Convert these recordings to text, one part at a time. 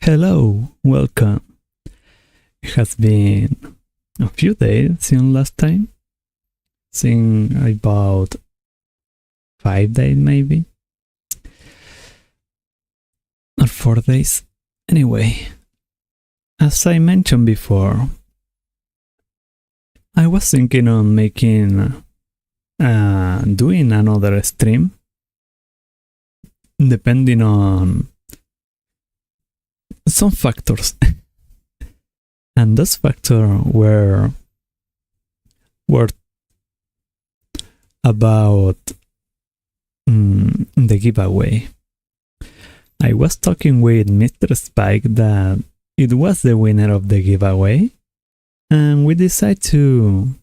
Hello, welcome. It has been a few days since last time. Since about 5 days maybe. Or 4 days. Anyway, as I mentioned before, I was thinking on doing another stream depending on some factors. And those factors were about the giveaway. I was talking with Mr. Spike that it was the winner of the giveaway, and we decided to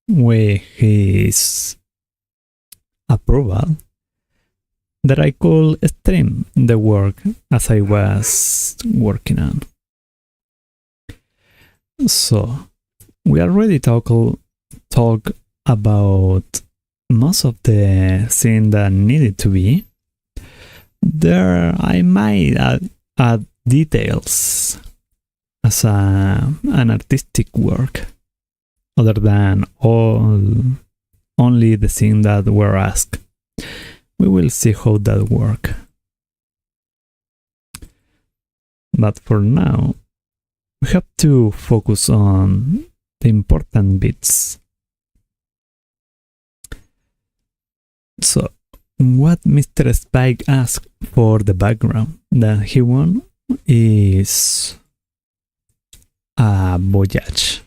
wait his approval that I could stream the work as I was working on. So we already talk about most of the things that needed to be. There I might add details as an artistic work, other than only the things that were asked. We will see how that works. But for now, we have to focus on the important bits. So, what Mr. Spike asked for the background that he won is a Voyage.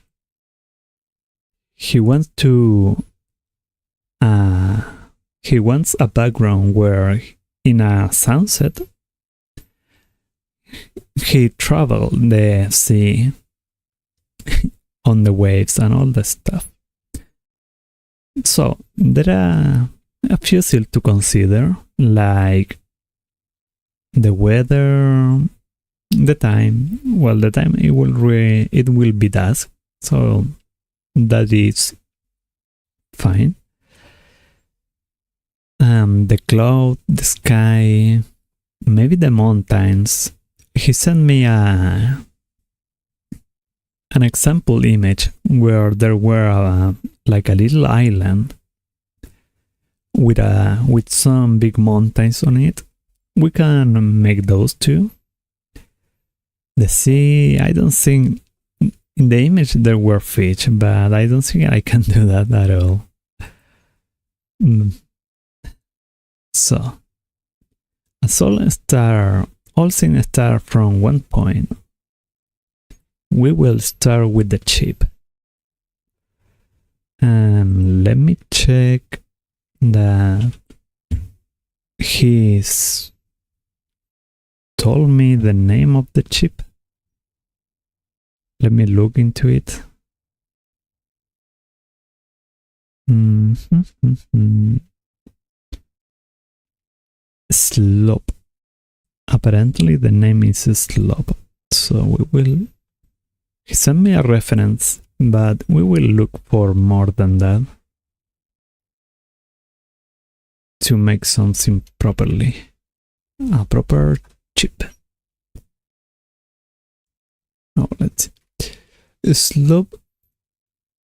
He wants a background where in a sunset he traveled the sea on the waves and all that stuff. So there are a few things to consider, like the weather, the time. Well, the time it will be dusk, so that is fine. The cloud, the sky, maybe the mountains. He sent me an example image where there were like a little island with some big mountains on it. We can make those too. The sea, I don't think in the image there were fish, but I don't think I can do that at all. So, all things start from one point. We will start with the chip. And let me check that he's told me the name of the chip. Let me look into it. Slope. Apparently the name is Slope. So he sent me a reference, but we will look for more than that to make something properly. A proper chip. Oh, let's see. Slope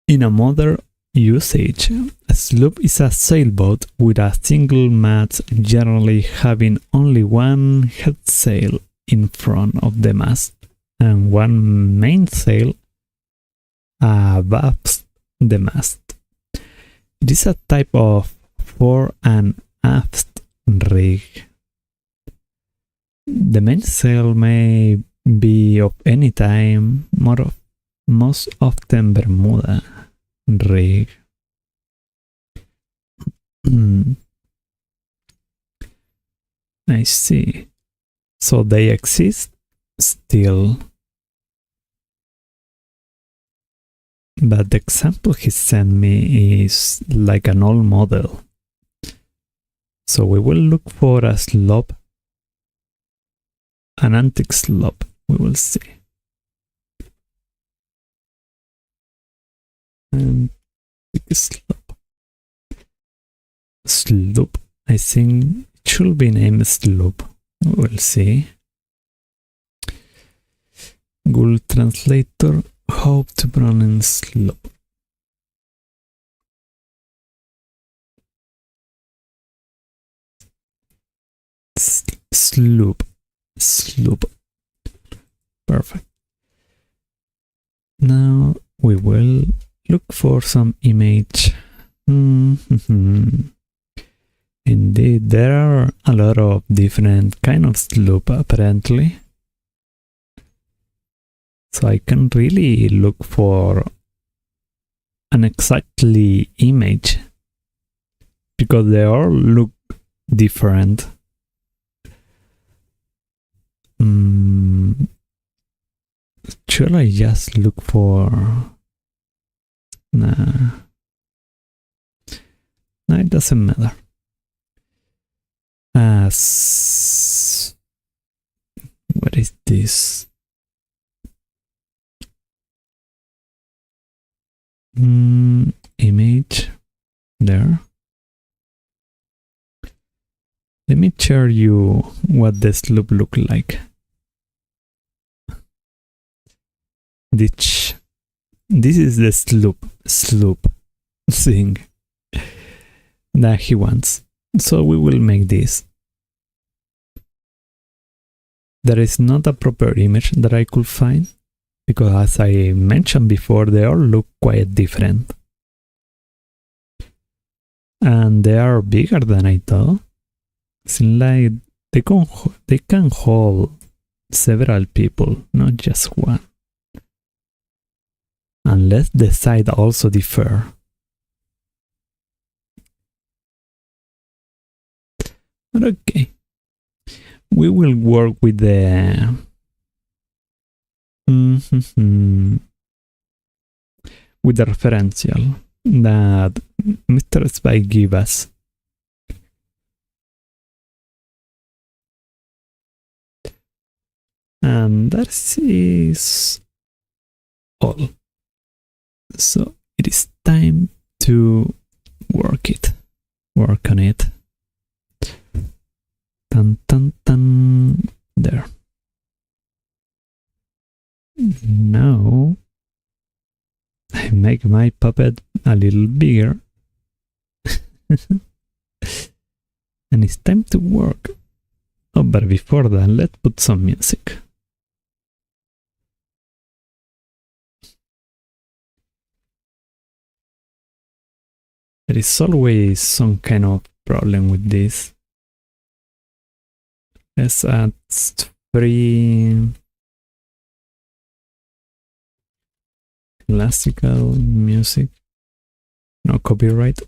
in a modern usage. A sloop is a sailboat with a single mast, generally having only one head sail in front of the mast and one mainsail above the mast. It is a type of fore and aft rig. The mainsail may be of any time, most often Bermuda rig. I see. So they exist still. But the example he sent me is like an old model. So we will look for a slope, an antique slope. We will see. Antique slope. Slope. I think it should be named slope. We will see. Google Translator, how to pronounce slope. Sloop. Perfect. Now we will look for some image. Indeed, there are a lot of different kind of slope apparently. So I can really look for an exactly image because they all look different. Should I just look for... Nah, it doesn't matter. What is this? Image there. Let me show you what the slope look like. This is the slope thing that he wants. So we will make this. There is not a proper image that I could find, because as I mentioned before, they all look quite different. And they are bigger than I thought. Seems like they can hold several people, not just one. Unless the side also differ. But okay. We will work with the with the referential that Mr. Spike gave us. And that is all. So it is time to work on it. Dun, dun, dun. There. Now I make my puppet a little bigger. And it's time to work. Oh, but before that, let's put some music. There is always some kind of problem with this. Let's add 3 classical music. No copyright.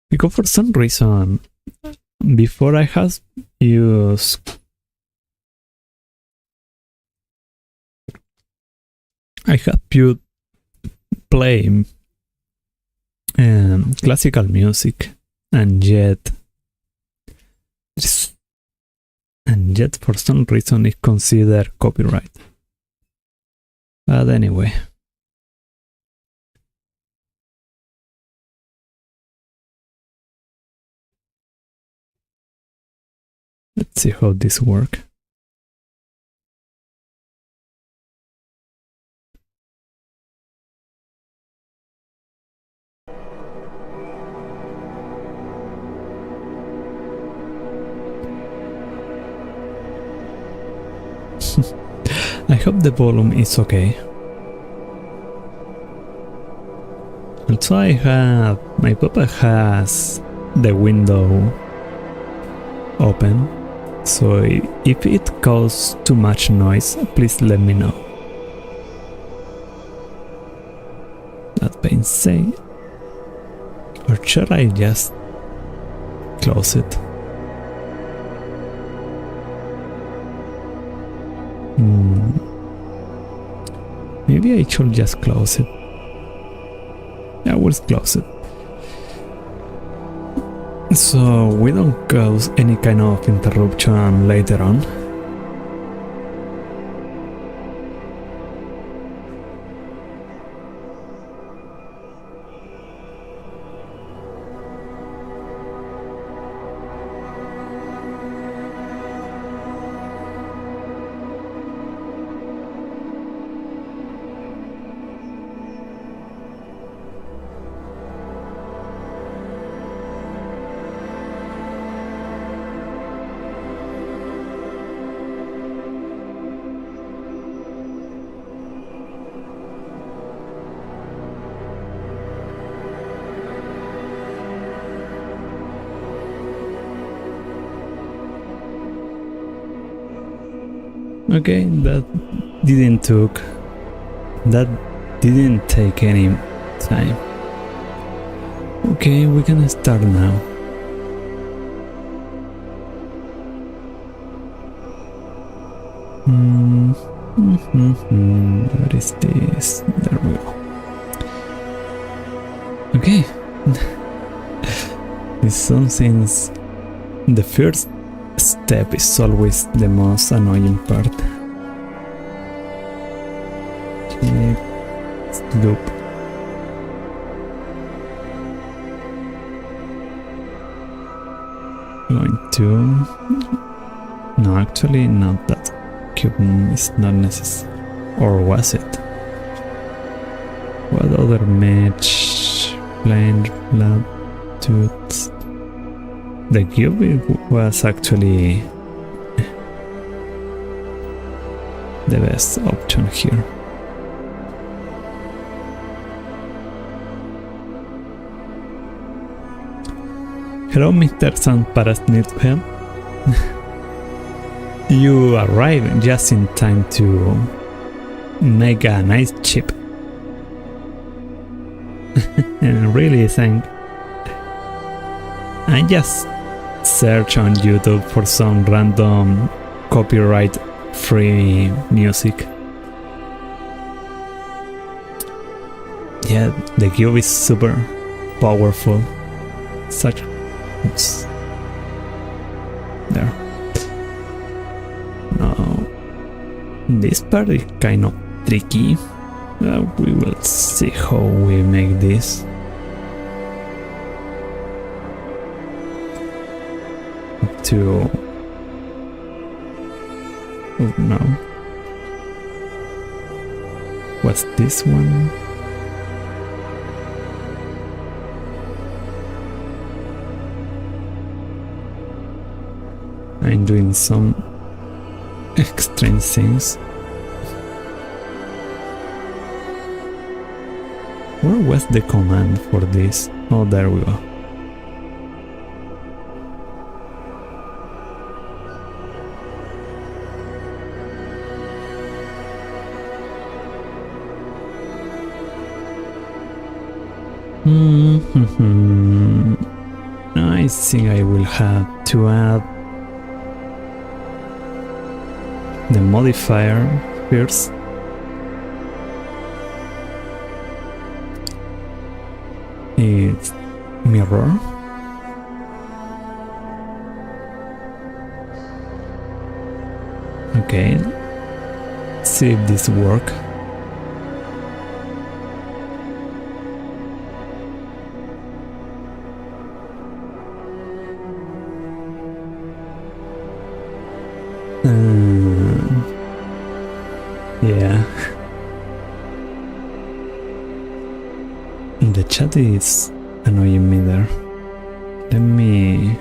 Because for some reason, before I have used play classical music, and yet for some reason it's considered copyright. But anyway, let's see how this works. I hope the volume is okay. Also, my puppet has the window open, so if it causes too much noise, please let me know. That being said, or should I just close it? Maybe I should just close it. Yeah, we'll close it. So we don't cause any kind of interruption later on. Okay, that didn't take any time. Okay, we can start now. What is this? There we go. Okay. It's something. The first step is always the most annoying part. Loop. Going to. No, actually, not that. Cube is not necessary. Or was it? What other match? Blind blood tooth. The cube was actually the best option here. Hello, Mr. Sandparasnitpel. You arrived just in time to make a nice chip. And really, I just search on YouTube for some random copyright-free music. Yeah, the cube is super powerful. Such. Oops. There. Now, this part is kind of tricky. We will see how we make this. To oh no, what's this one? I'm doing some strange things. Where was the command for this? Oh, there we go. I think I will have to add the modifier first. It's mirror. Okay, let's see if this works. Yeah. The chat is annoying me there. Let me...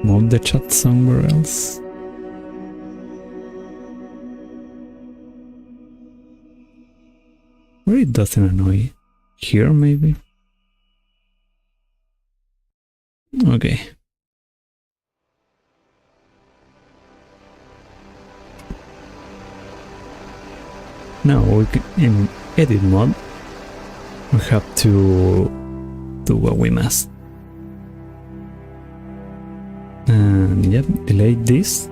move the chat somewhere else. Where it doesn't annoy. Here maybe? Okay. Now we can, in edit mode, we have to do what we must. And yep, delete this.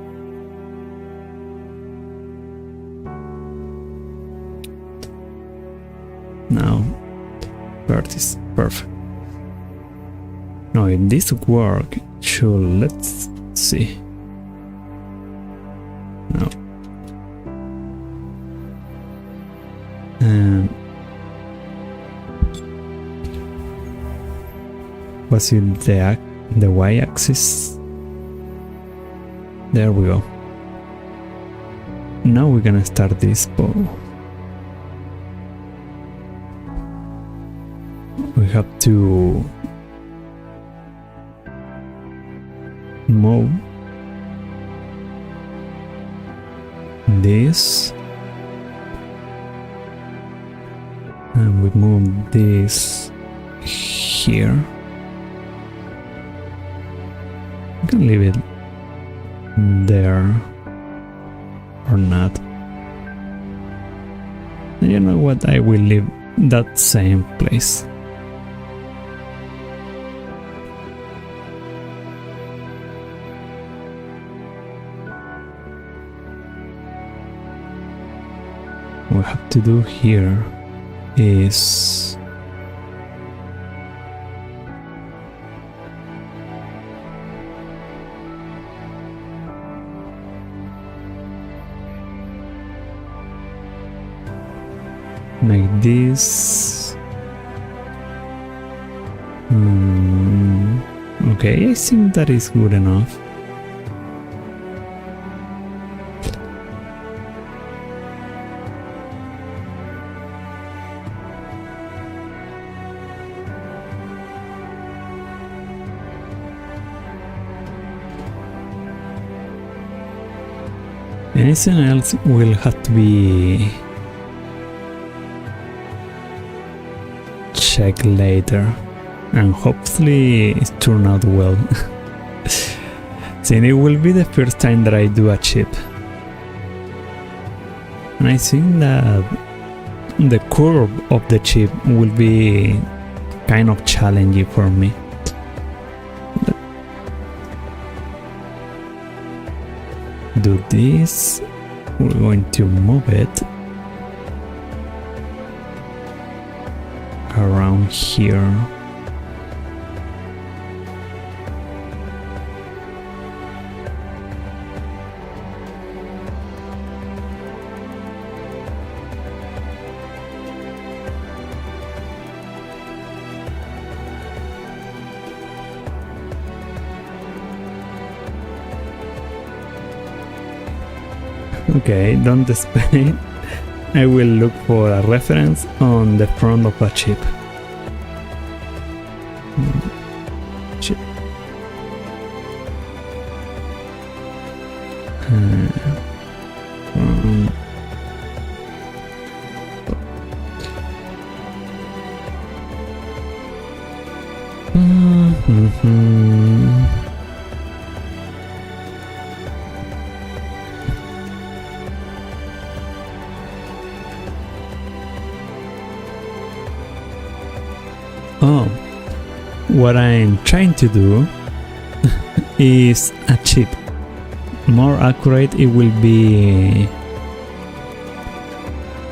Now, vertex, perfect. Now if this work, sure, let's see. No. Was it the y-axis? There we go. Now we're gonna start this bow. We have to move this, and we move this here. can leave it there or not. And you know what? I will leave that same place. What we have to do here is make this. Okay, I think that is good enough. Anything else will have to be checked later, and hopefully it turned out well. Then it will be the first time that I do a chip, and I think that the curve of the chip will be kind of challenging for me. Do this. We're going to move it around here. Okay, don't despair. I will look for a reference on the front of a chip. Chip. Oh, what I'm trying to do is a chip. More accurate, it will be.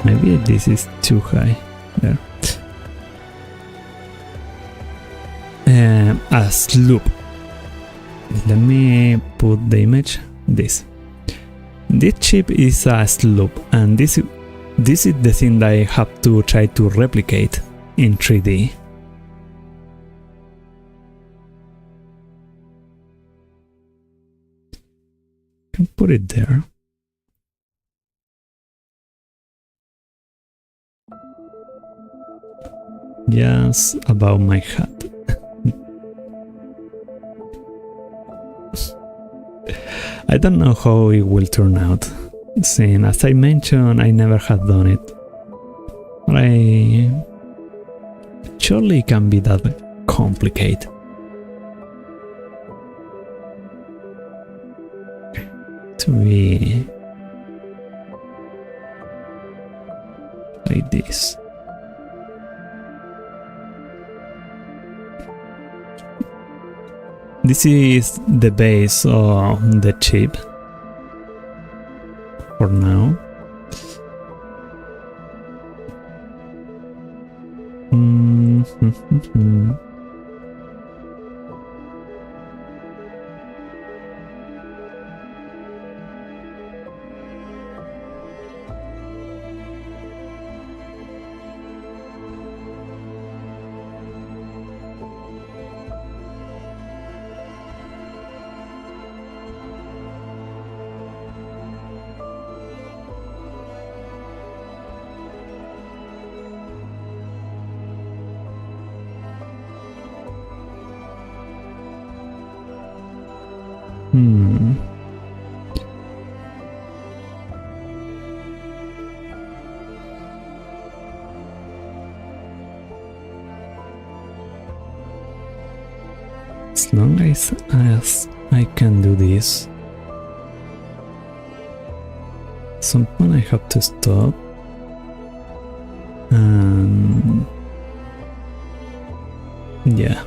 Maybe this is too high. There. A sloop. Let me put the image. This chip is a sloop, and this is the thing that I have to try to replicate in 3D. Put it there. Just above my hat. I don't know how it will turn out, since as I mentioned, I never had done it. But surely it can be that complicated. To be like this. This is the base of the chip for now. As long as I can do this. At some point I have to stop and yeah,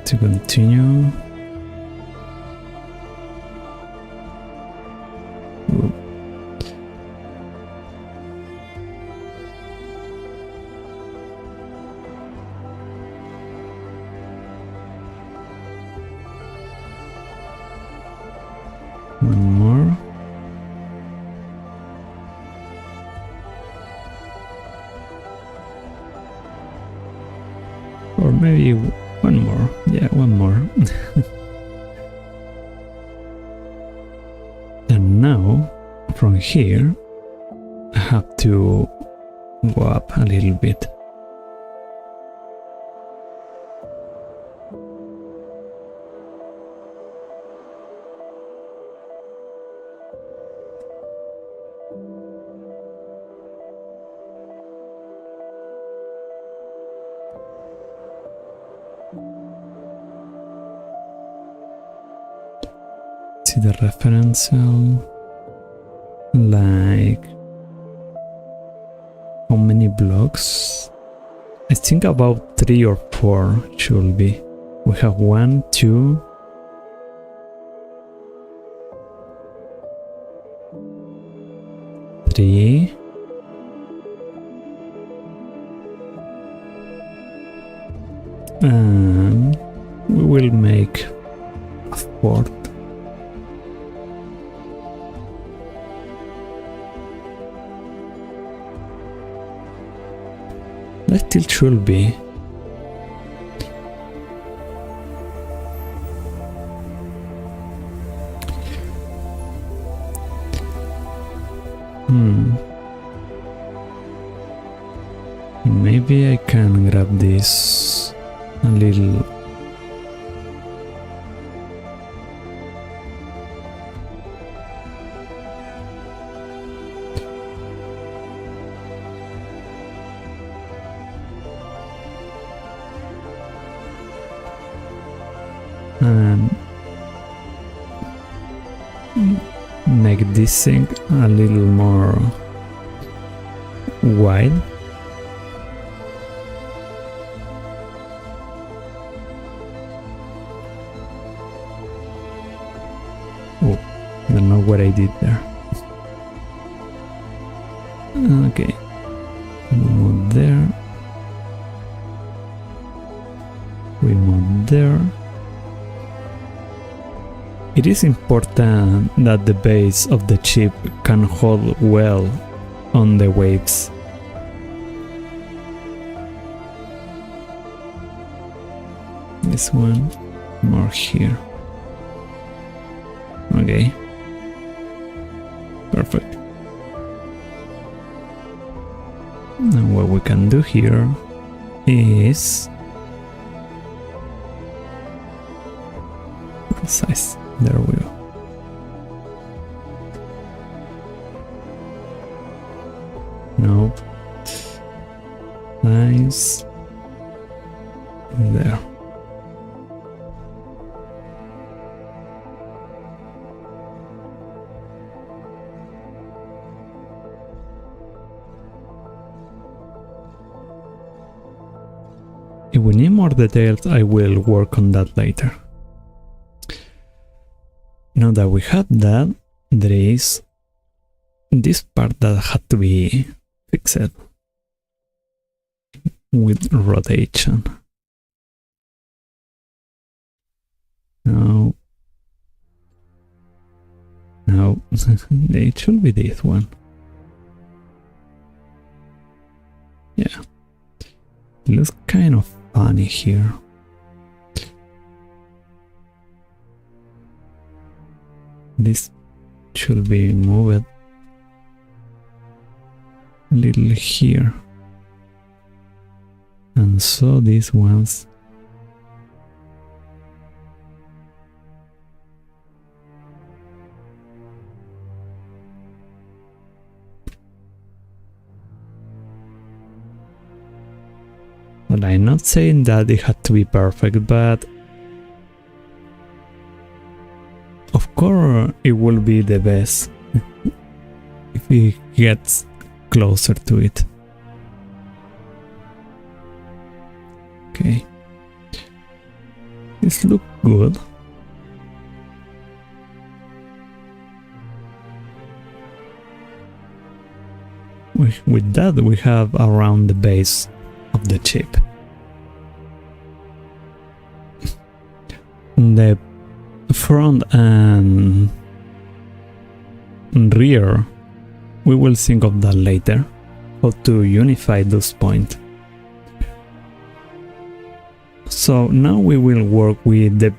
to continue. One more. Or maybe one more. Yeah, one more. And now, from here, I have to go up a little bit. See the reference, like how many blocks? I think about 3 or 4 should be. We have 1, 2, 3, and we will make a 4th. That still should be. Maybe I can grab this a little. And make this thing a little more wide. Oh, I don't know what I did there. Okay, we move there. We move there. It is important that the base of the ship can hold well on the waves. This one more here. Okay. Perfect. And what we can do here is size. There we go. Nope. Nice. There. If we need more details, I will work on that later. Now that we have that, there is this part that had to be fixed with rotation. No, it should be this one. Yeah, it looks kind of funny here. This should be moved a little here, and so these ones but I'm not saying that it had to be perfect, but of course it will be the best if it gets closer to it. Okay. This looks good. With that, we have around the base of the chip. The front and rear, we will think of that later, how to unify those points. So now we will work with the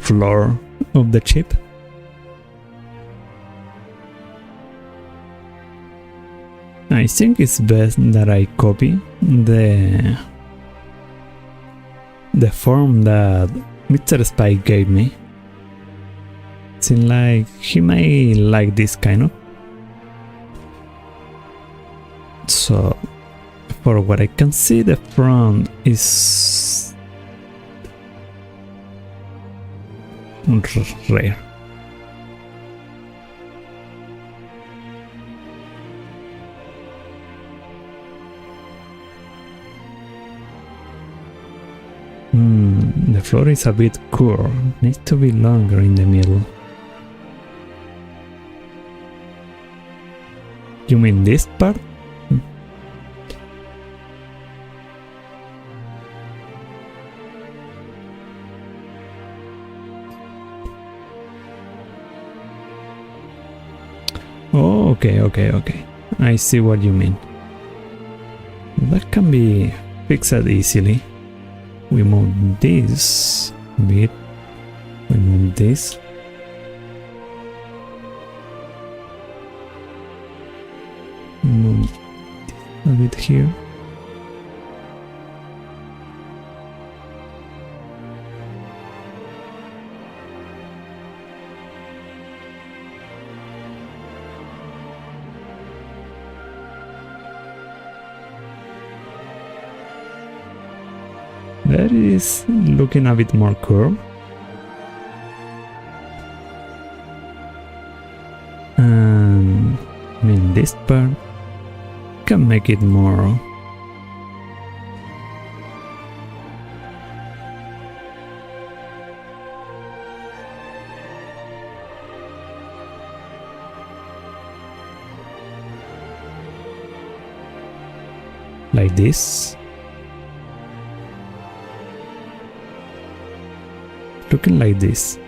floor of the chip. I think it's best that I copy the form that Mr. Spike gave me. Seems like he may like this kind of. So, for what I can see, the front is rare. The floor is a bit curved, needs to be longer in the middle. You mean this part? Oh, okay. I see what you mean. That can be fixed easily. We move this bit, we move this. Move a bit here. That is looking a bit more curved. And I mean, this part can make it more. Like this. Looking like this.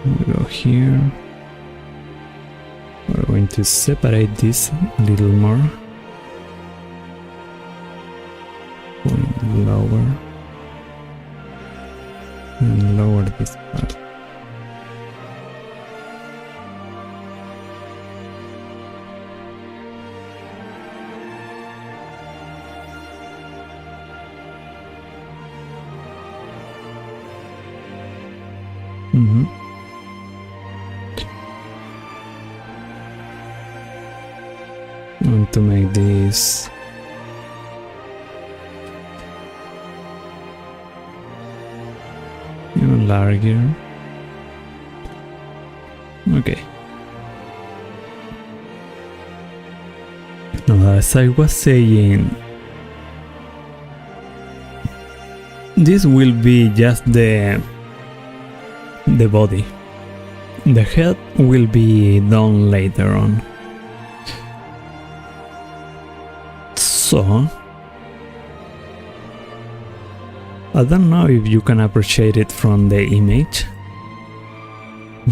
We go here. We're going to separate this a little more. Going lower. And lower this part. I want to make this even larger. Okay. Now, as I was saying, this will be just the body. The head will be done later on. So, I don't know if you can appreciate it from the image.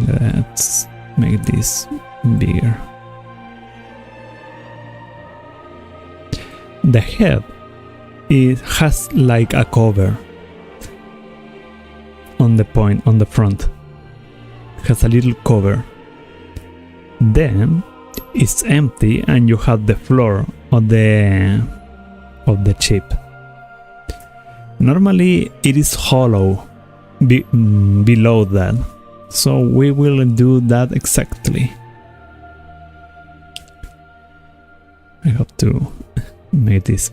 Let's make this bigger. the head, it has like a cover on the point on the front. It has a little cover. Then it's empty and you have the floor of the chip. Normally it is hollow below that, so we will do that exactly. I have to make this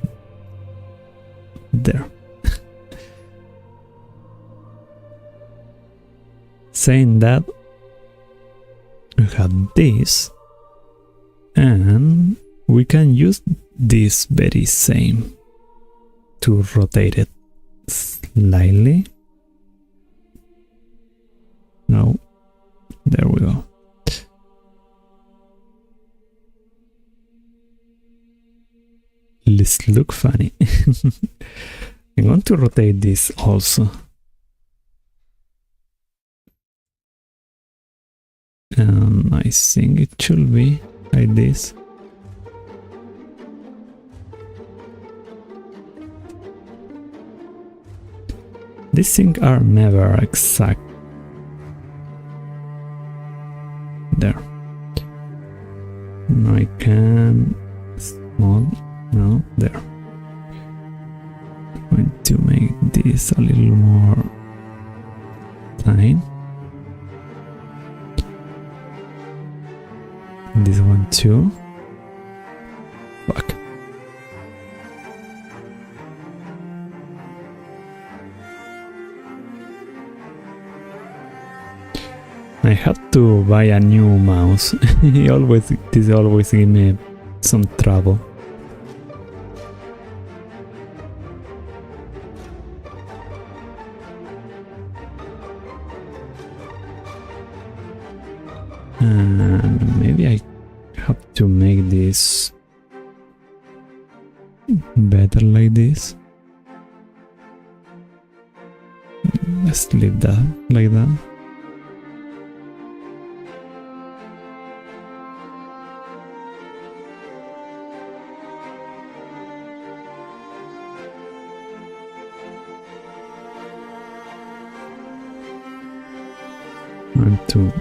there. Saying that, we have this, and we can use this very same to rotate it slightly. No, there we go. Let's look funny. I'm going to rotate this also. And I think it should be like this. These things are never exact. There. Now I can small. No, there. I'm going to make this a little more tiny. This one too. Fuck. I have to buy a new mouse. This always give me some trouble. And maybe I have to make this better like this. Let's leave that like that. And to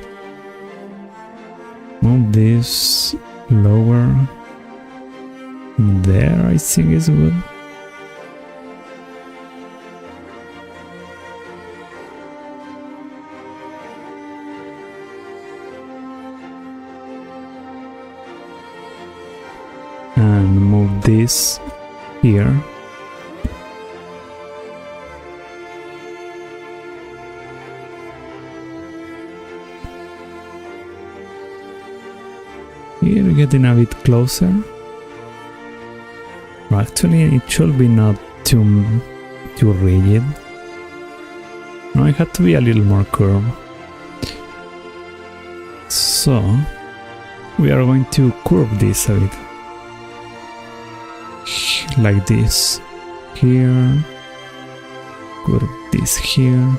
move this lower there, I think is good. And move this here. Here, getting a bit closer. Actually, it should be not too rigid. No, it had to be a little more curved. So, we are going to curve this a bit. Like this. Here. Curve this here.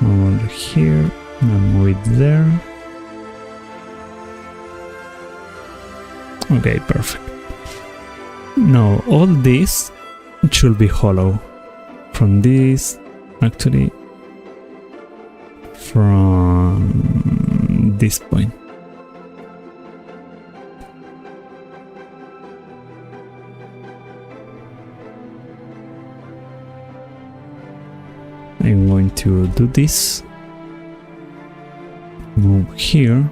Over here. And move it there. Okay, perfect. Now all this should be hollow. From this, actually, from this point. I'm going to do this. Move here.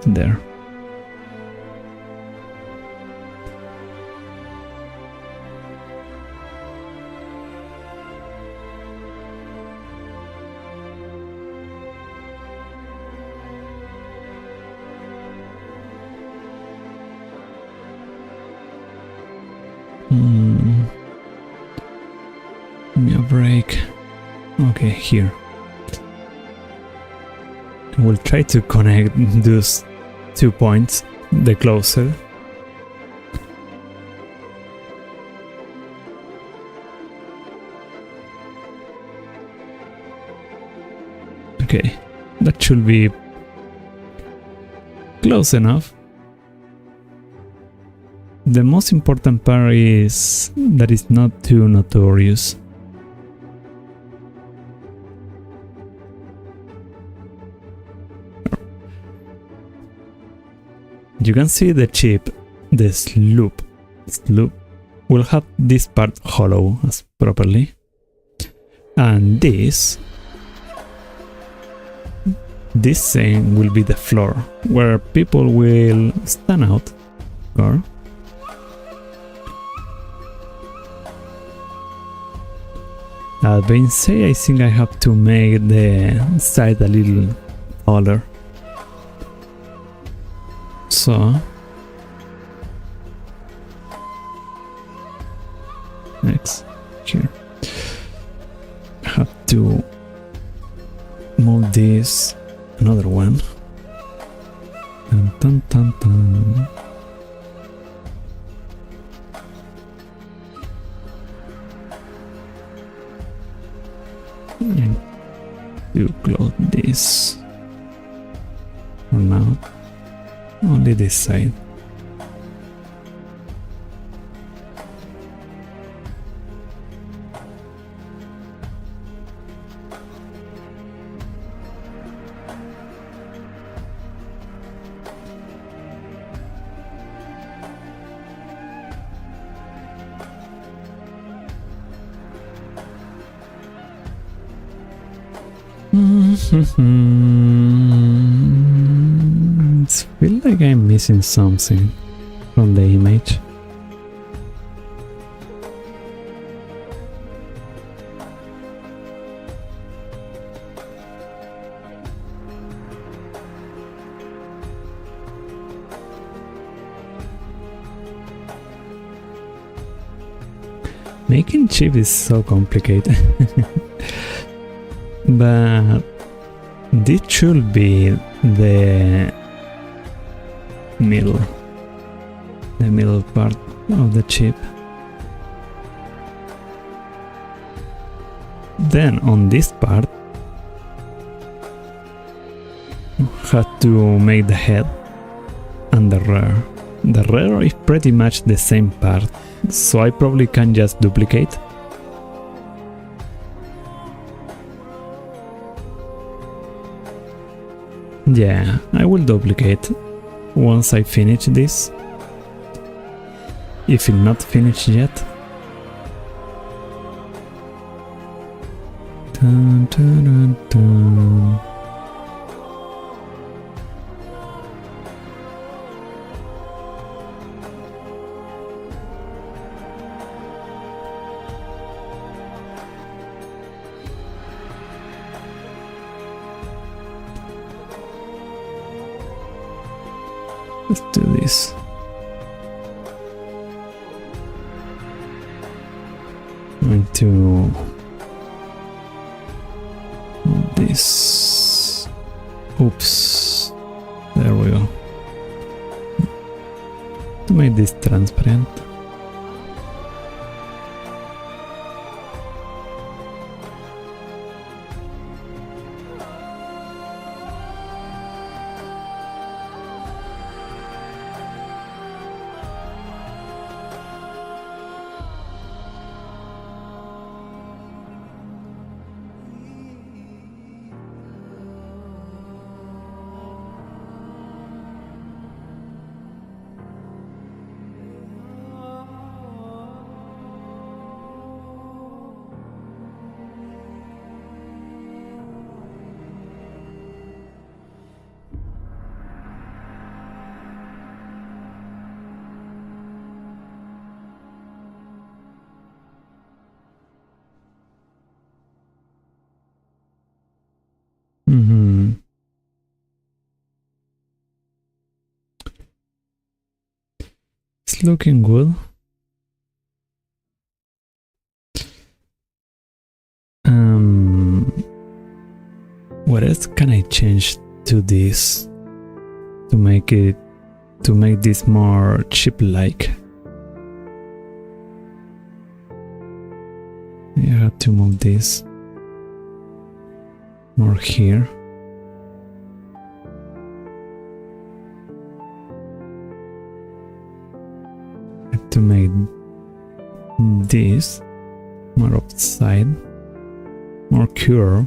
There. Give me a break. Okay, here. We'll try to connect those 2 points, the closer. Okay, should be close enough. The most important part is that it's not too notorious. You can see the chip, the sloop will have this part hollow as properly, and this thing will be the floor where people will stand out. Or that being said, I think I have to make the side a little taller. So next here I have to move this another one. Dun, dun, dun, dun. And to close this for now. Only this side. It feels like I'm missing something from the image. Making chip is so complicated. But this should be the middle part of the chip. Then on this part have to make the head and the rear. The rear is pretty much the same part, so I probably can just duplicate. Yeah, I will duplicate once I finish this, if it's not finished yet. Dun, dun, dun, dun. Let's do this. I'm going to move this. Oops. There we go. To make this transparent. It's looking good. What else can I change to this to make this more chip-like? I have to move this more here. to make this more upside, more curve.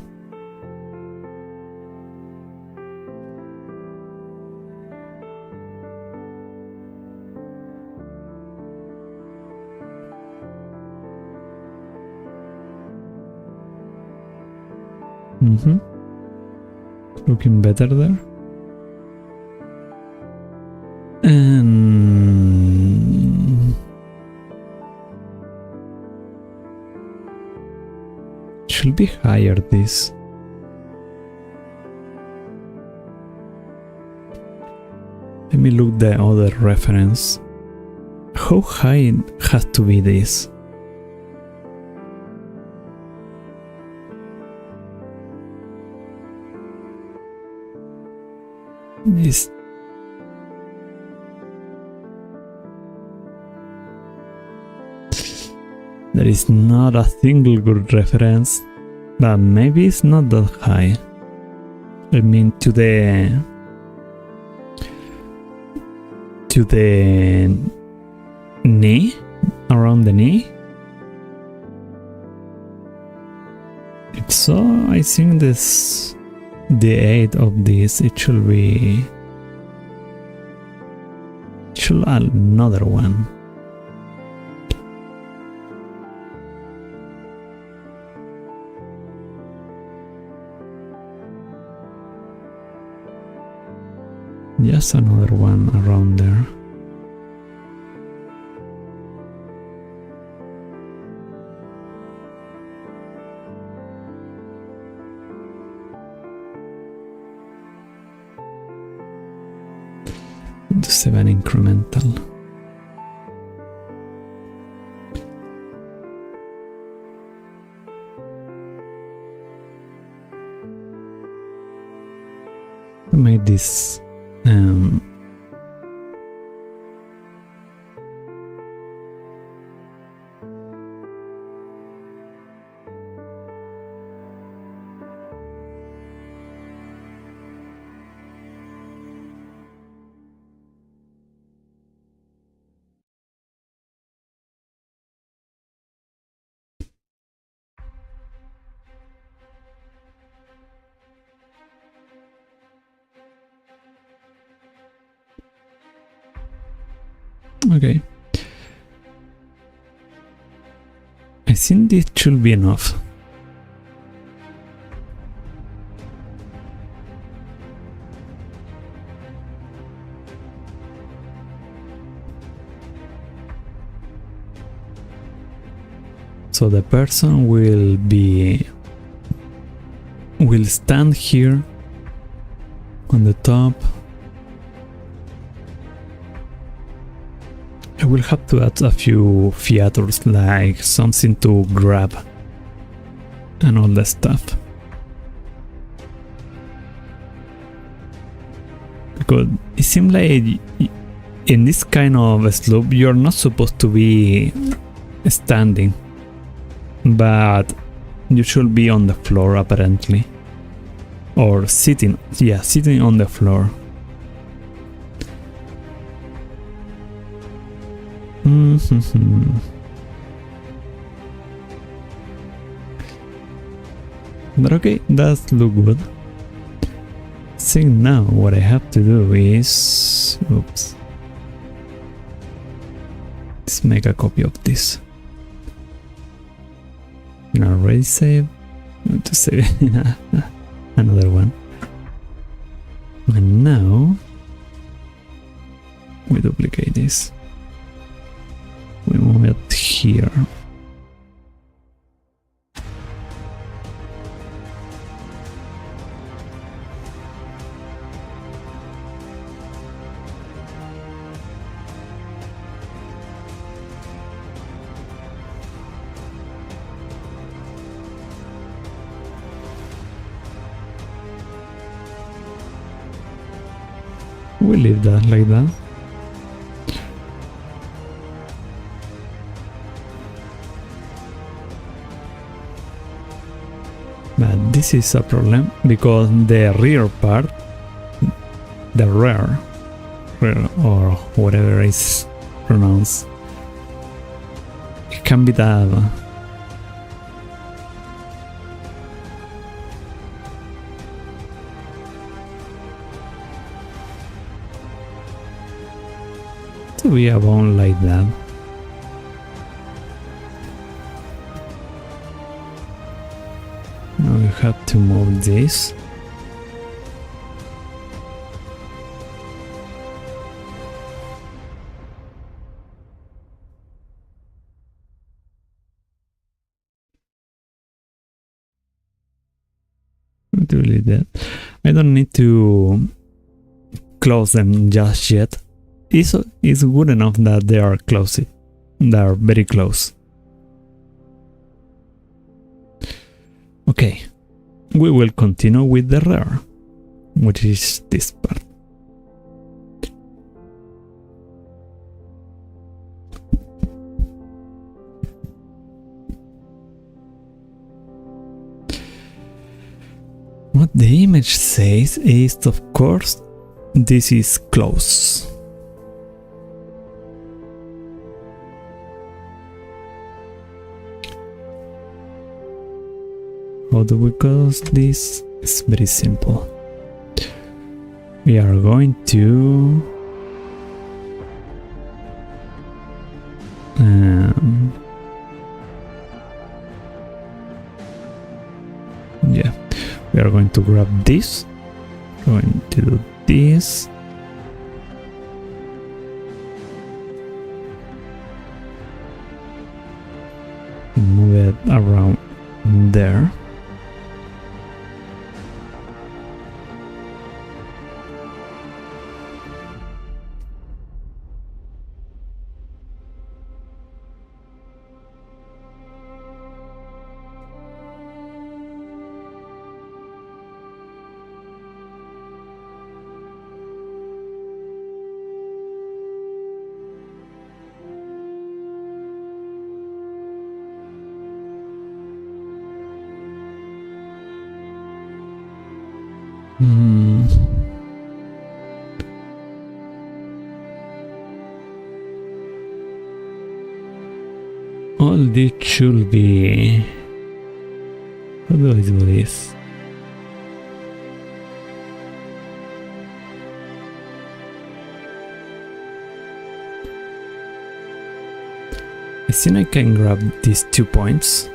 Looking better there. And should be higher this. Let me look the other reference. How high has to be this? There is not a single good reference, but maybe it's not that high. I mean, to the knee, around the knee. If so, I think this, the height of this, it should add another one. Just another one around there. Do 7 incremental. I made this okay. I think this should be enough. So the person will stand here on the top. I will have to add a few features, like something to grab and all that stuff. Because it seems like in this kind of slope you're not supposed to be standing, but you should be on the floor apparently. Or sitting, yeah, sitting on the floor. But okay, that look good. I think now what I have to do is, oops, let's make a copy of this. Already saved. To save another one. And now we duplicate this. We move it here. We leave that like that. But this is a problem because the rear part, the rear or whatever is pronounced, can be that. To be a bone like that. Now you have to move this. Really that I don't need to close them just yet. It's good enough that they are close. They are very close. Okay, we will continue with the rare, which is this part. What the image says is, of course, this is close. How do we close this? It's very simple. We are going to yeah, we are going to grab this. Going to do this. Move it around there. All this should be... How do I do this? I think I can grab these 2 points.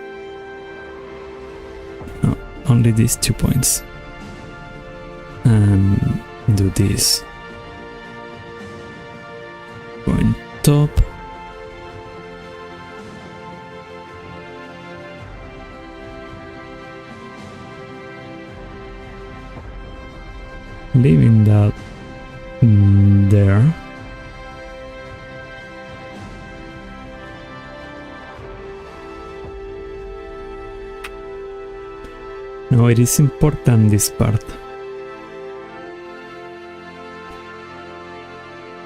No, only these 2 points. And do this. Going top. Leaving that there. Now it is important, this part.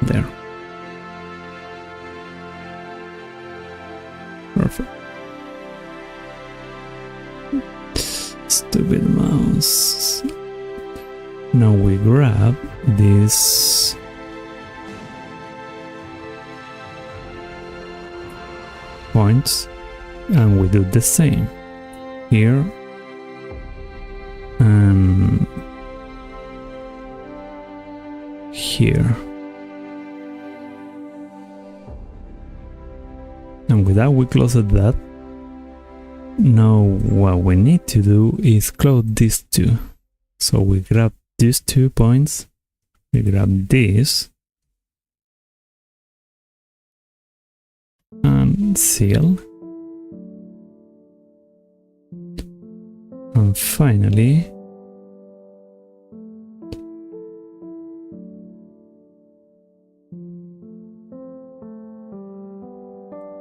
There. Perfect. Stupid mouse. Now we grab this points and we do the same here and here. And with that we close that. Now what we need to do is close these two. So we grab these 2 points, we grab this and seal, and finally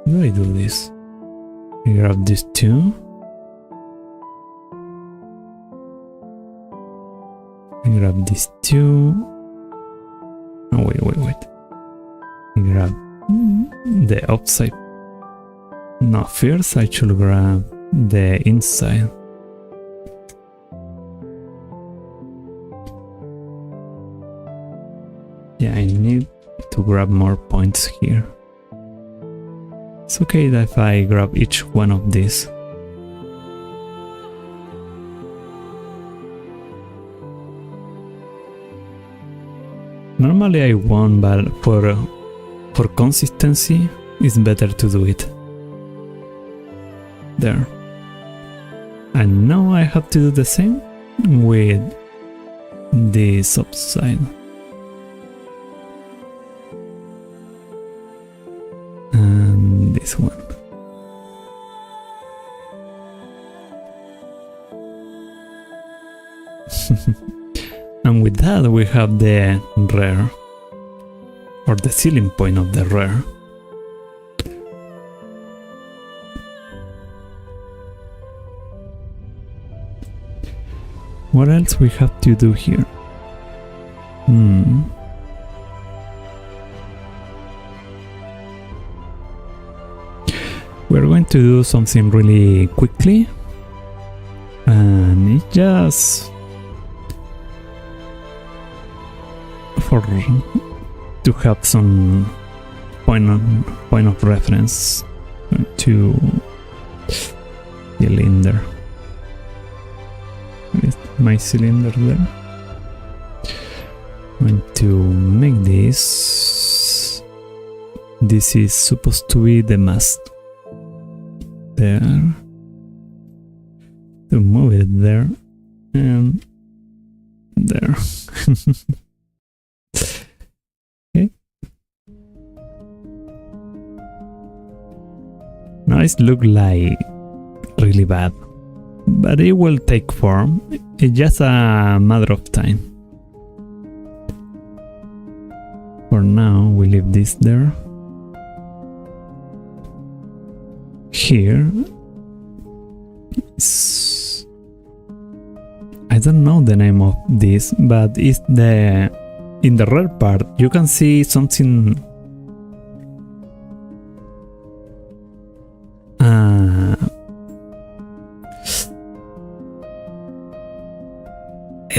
how do I do this? We grab these 2. We grab these 2. Oh, wait. We grab the outside. No, first I should grab the inside. Yeah, I need to grab more points here. It's okay if I grab each one of these. Normally I won't, but for consistency, it's better to do it. There. And now I have to do the same with this upside. And this one. And with that we have the rear, or the ceiling point of the rear. What else we have to do here? We're going to do something really quickly, and it's just to have some point of reference to cylinder. Is my cylinder there? I'm going to make this. This is supposed to be the mast. There. To move it there and there. Okay. Now it looks like really bad, but it will take form. It's just a matter of time. For now, we leave this there. Here, I don't know the name of this, but it's in the rear part. You can see something. I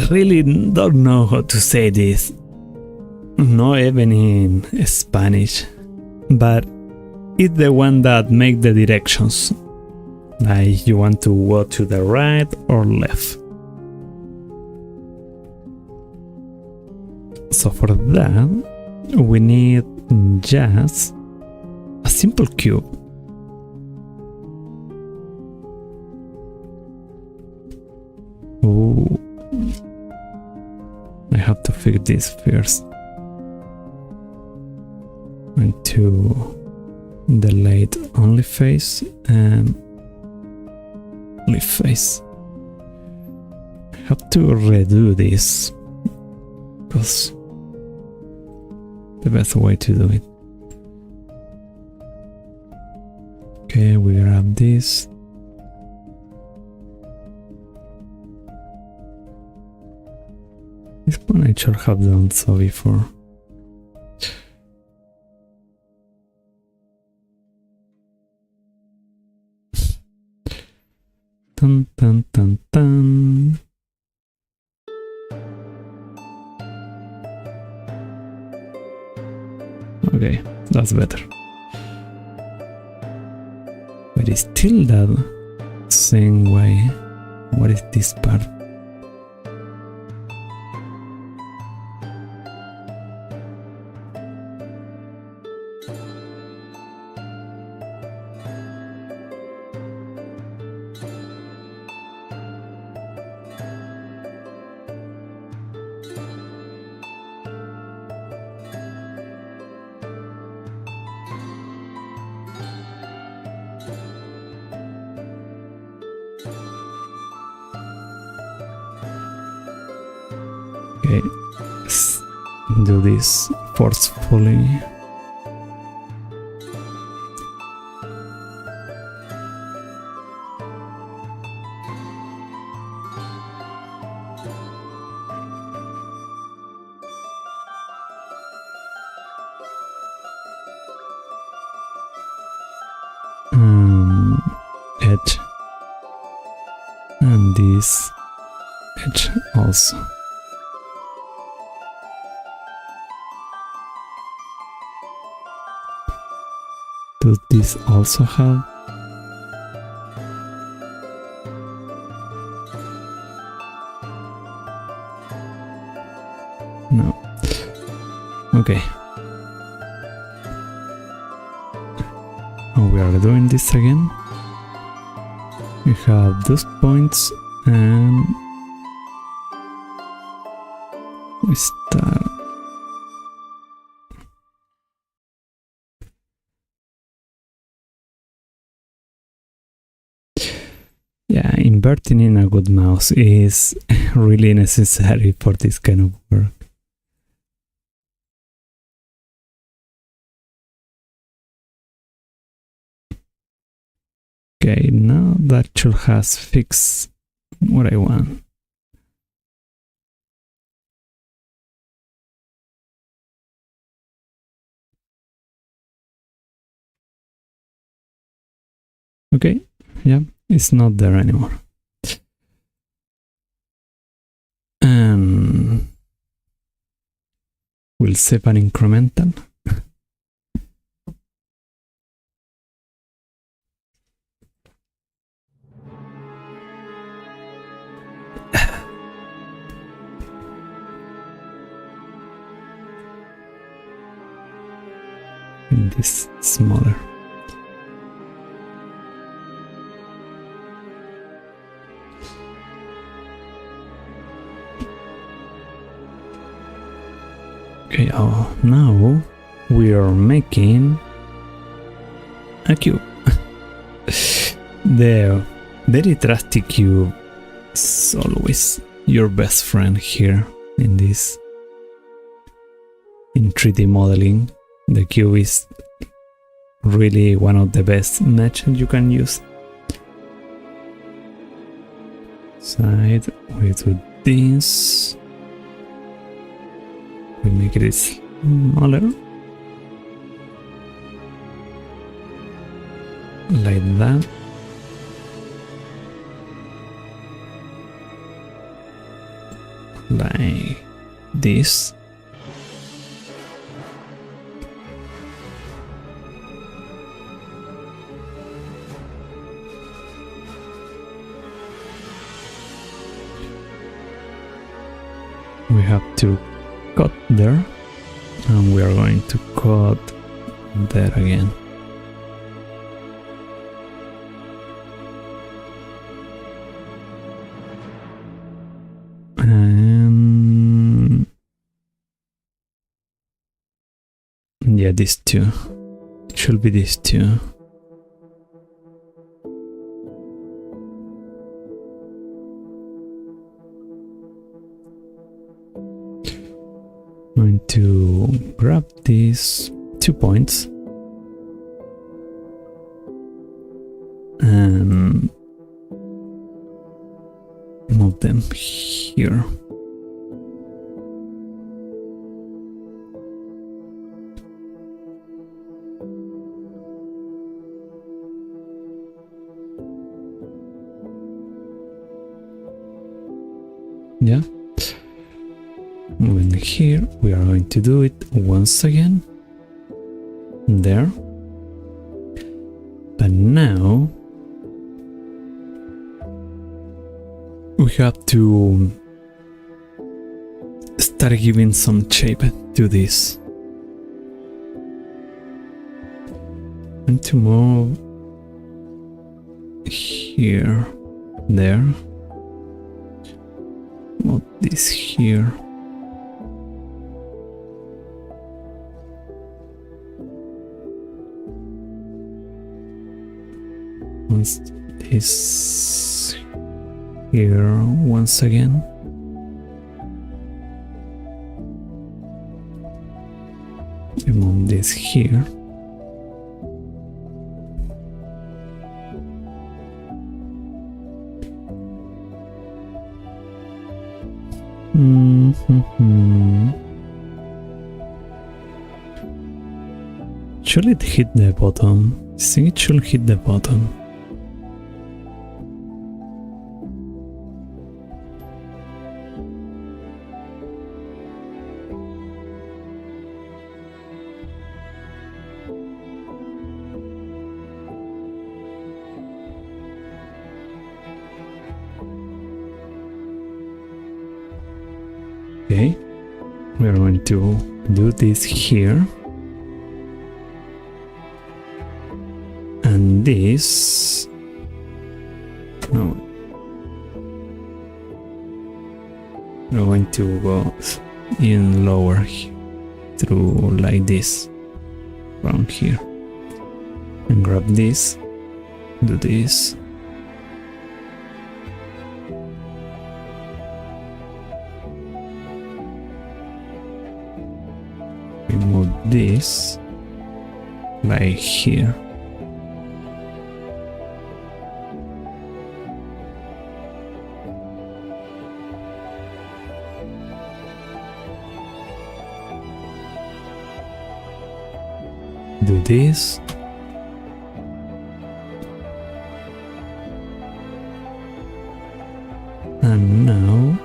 really don't know how to say this, not even in Spanish, but it's the one that makes the directions, like you want to go to the right or left. So for that, we need just a simple cube. Ooh. I have to fix this first. And to delete only face and leaf face. I have to redo this because the best way to do it. Okay, we grab this. This one I should have done so before. Dun dun dun dun. Okay, that's better. But it's still that same way. What is this part? Okay, let's do this forcefully. Edge, and this edge also. Does this also have? No. Okay. We are doing this again. We have those points and we start. Yeah, inverting in a good mouse is really necessary for this kind of work. Okay, now that should has fixed what I want. Okay, yeah, it's not there anymore. And we'll save an incremental. And this smaller. Okay, now we are making a cube. The very trusty cube is always your best friend here in this. In 3D modeling, the cube is really one of the best mesh you can use. Side, we do this. We make it smaller. Like that. Like this. We have to cut there, and we are going to cut there again. And yeah, these two. It should be these two. I'm going to grab these 2 points and move them here. Yeah. Moving here, we are going to do it once again. There. But now we have to start giving some shape to this. And to move here, there. Move this here. Once this here once again. Move this here. Should it hit the bottom? I think it should hit the bottom. we're going to do this here. And this... no. We're going to go in lower through like this. Around here. And grab this. Do this. Remove this like here. Do this. And now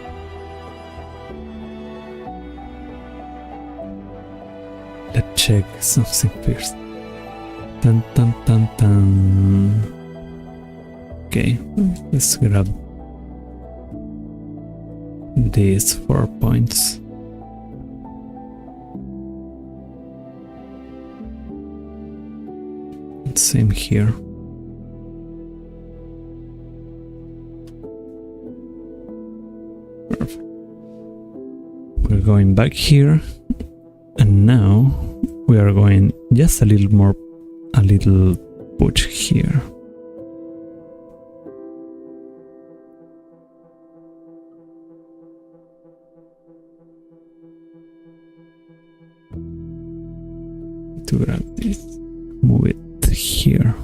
let's check something first. Dun dun dun dun. Okay, let's grab these 4 points. Same here. Perfect. We're going back here, and now we are going just a little push here. To grab this, move it here.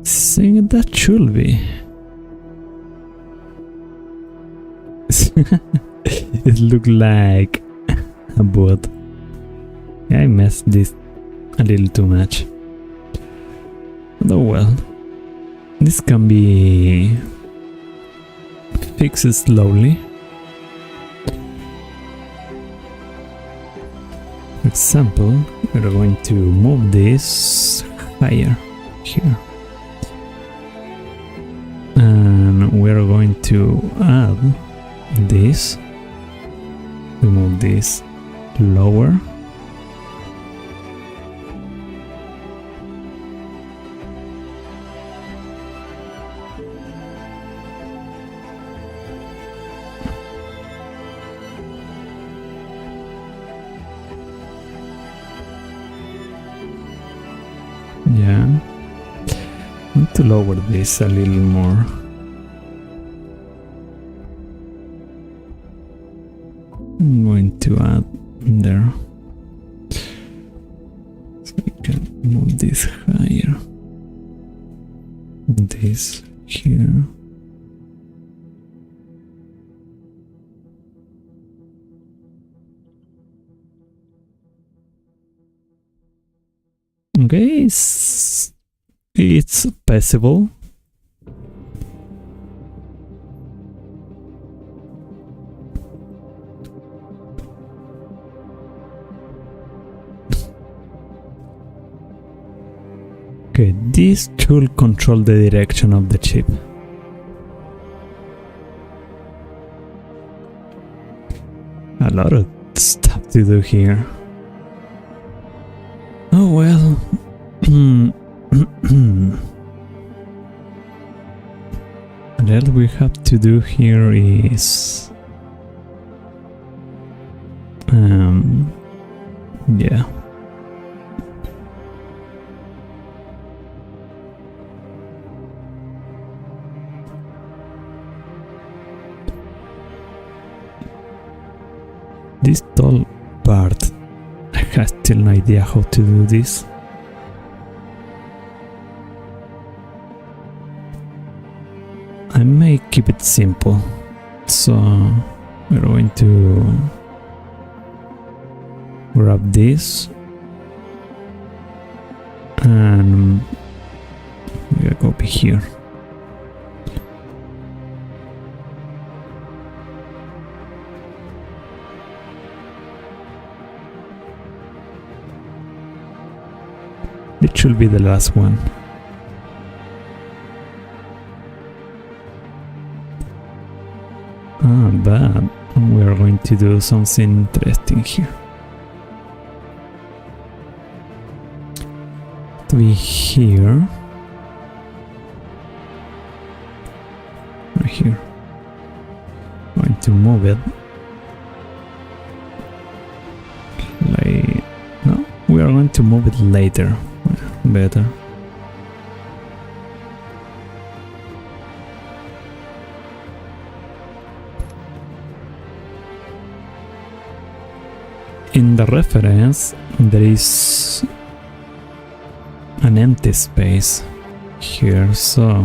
Think that should be. It looked like a boat. Yeah, I messed this a little too much. But oh well. This can be fixed slowly. For example, we're going to move this higher here. And we're going to add this, remove this lower. Yeah, need to lower this a little more. I'm going to add there, so we can move this higher. This here. Okay, it's passable. Okay, this should control the direction of the ship. A lot of stuff to do here. Oh well. What else we have to do here is yeah. This tall part, I have still no idea how to do this. I may keep it simple, so we're going to grab this and we're gonna go here. It should be the last one. But we are going to do something interesting here. To be here. Right here. Going to move it. Like, no, we are going to move it later. Better. In the reference, there is an empty space here, so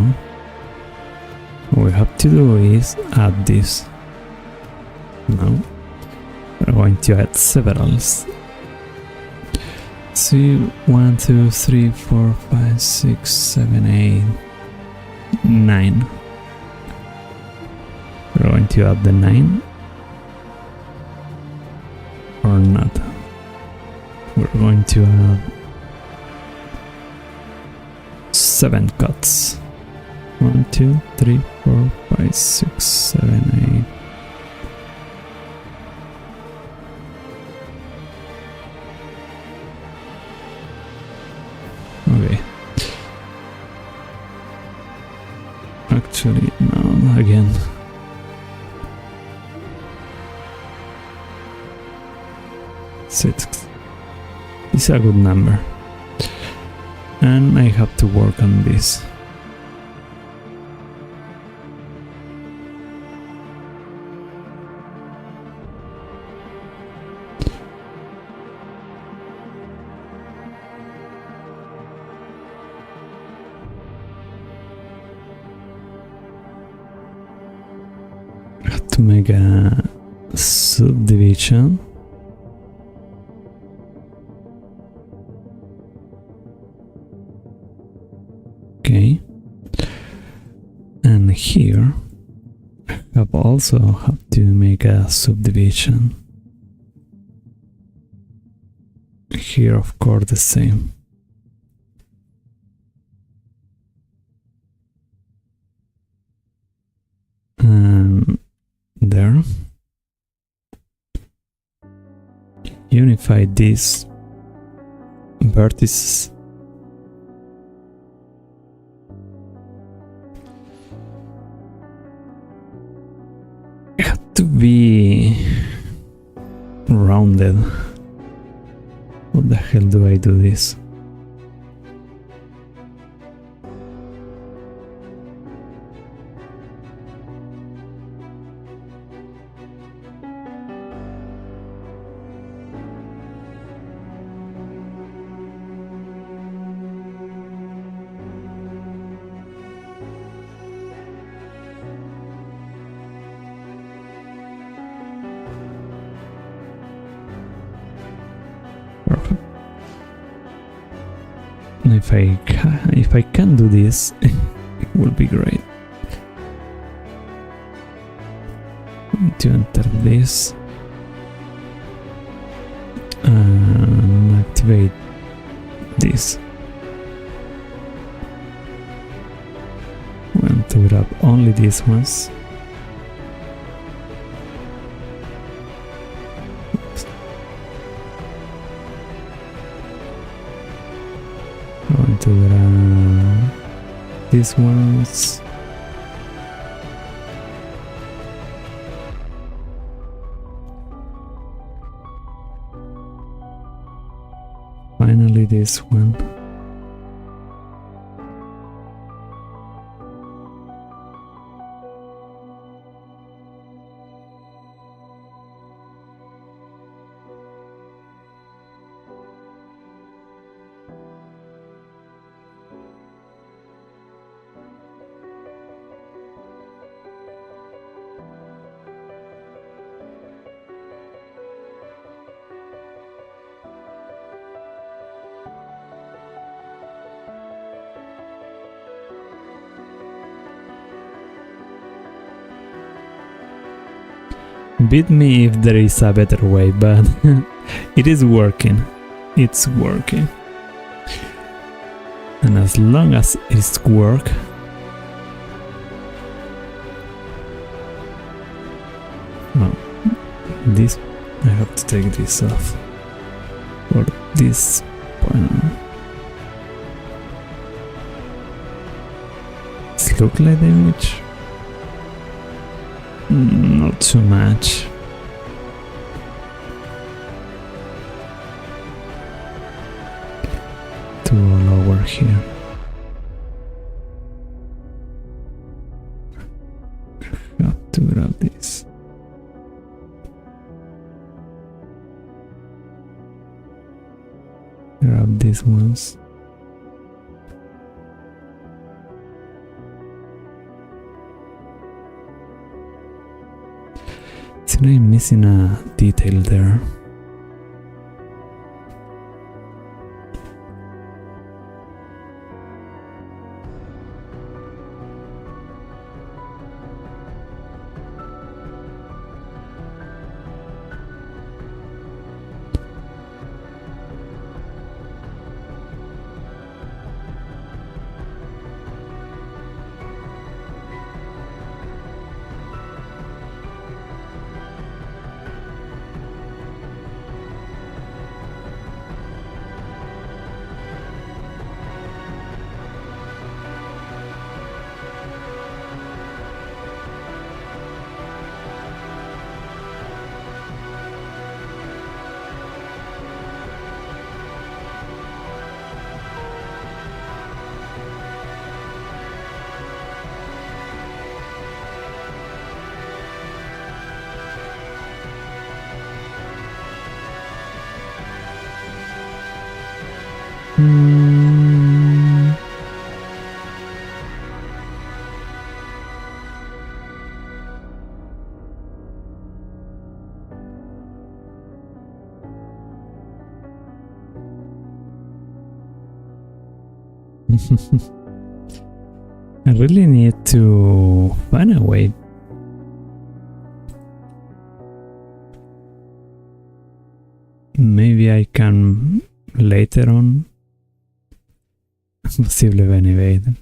what we have to do is add this. Now we're going to add several. See, 1, 2, 3, 4, 5, 6, 7, 8, 9. We're going to add the 9 or not. We're going to add 7 cuts. 1, 2, 3, 4, 5, 6, 7, 8. Okay. Actually, no, again. Six. It's a good number. And I have to work on this. I have to make a subdivision. Okay, and here I also have to make a subdivision. Here, of course, the same. And there. Unify these vertices. To be rounded. What the hell do I do this? If I can do this, it will be great. To enter this and activate this. We want to grab only these ones. Going to grab these ones. Finally, this one. Beat me if there is a better way, but it is working. It's working. And as long as it's work, Oh, this I have to take this off for this point. Does it look like damage? Not too much. To lower here. Got to grab this. Grab these ones. See, I'm missing a detail there. I really need to find a way. Maybe I can later on possibly evade.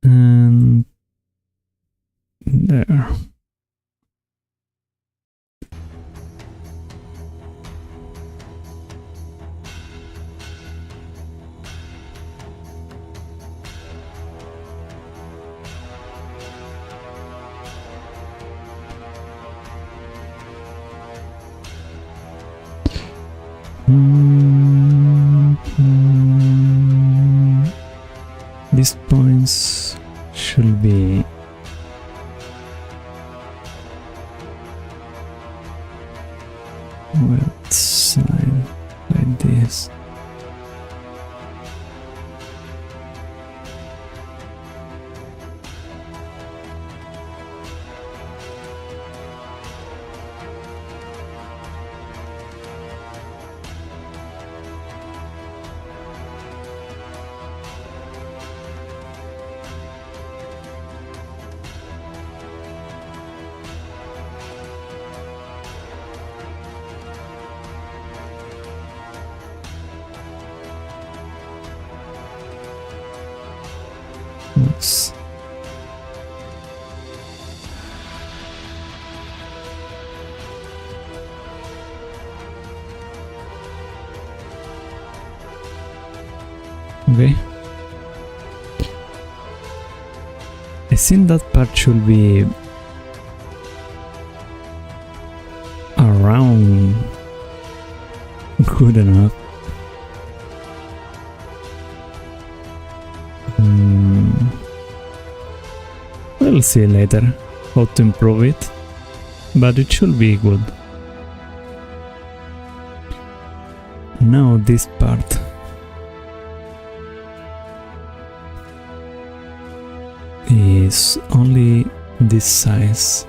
And there. These points should be outside like this. Oops. Okay. I think that part should be around good enough. We'll see later how to improve it, but it should be good. Now this part. Is only this size.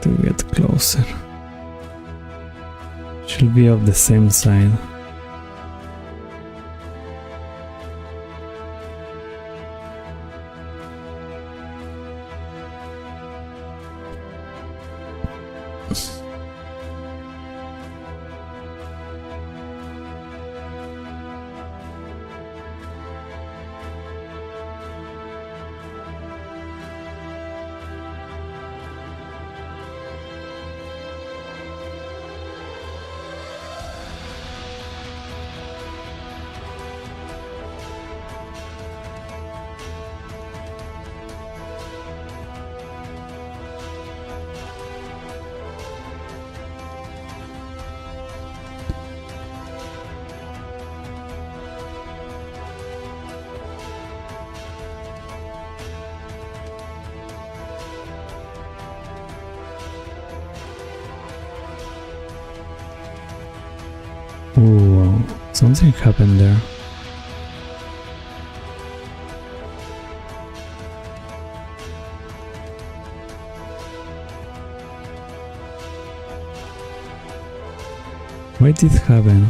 To get closer. Should be of the same side. Ooh, something happened there. Why did it happen?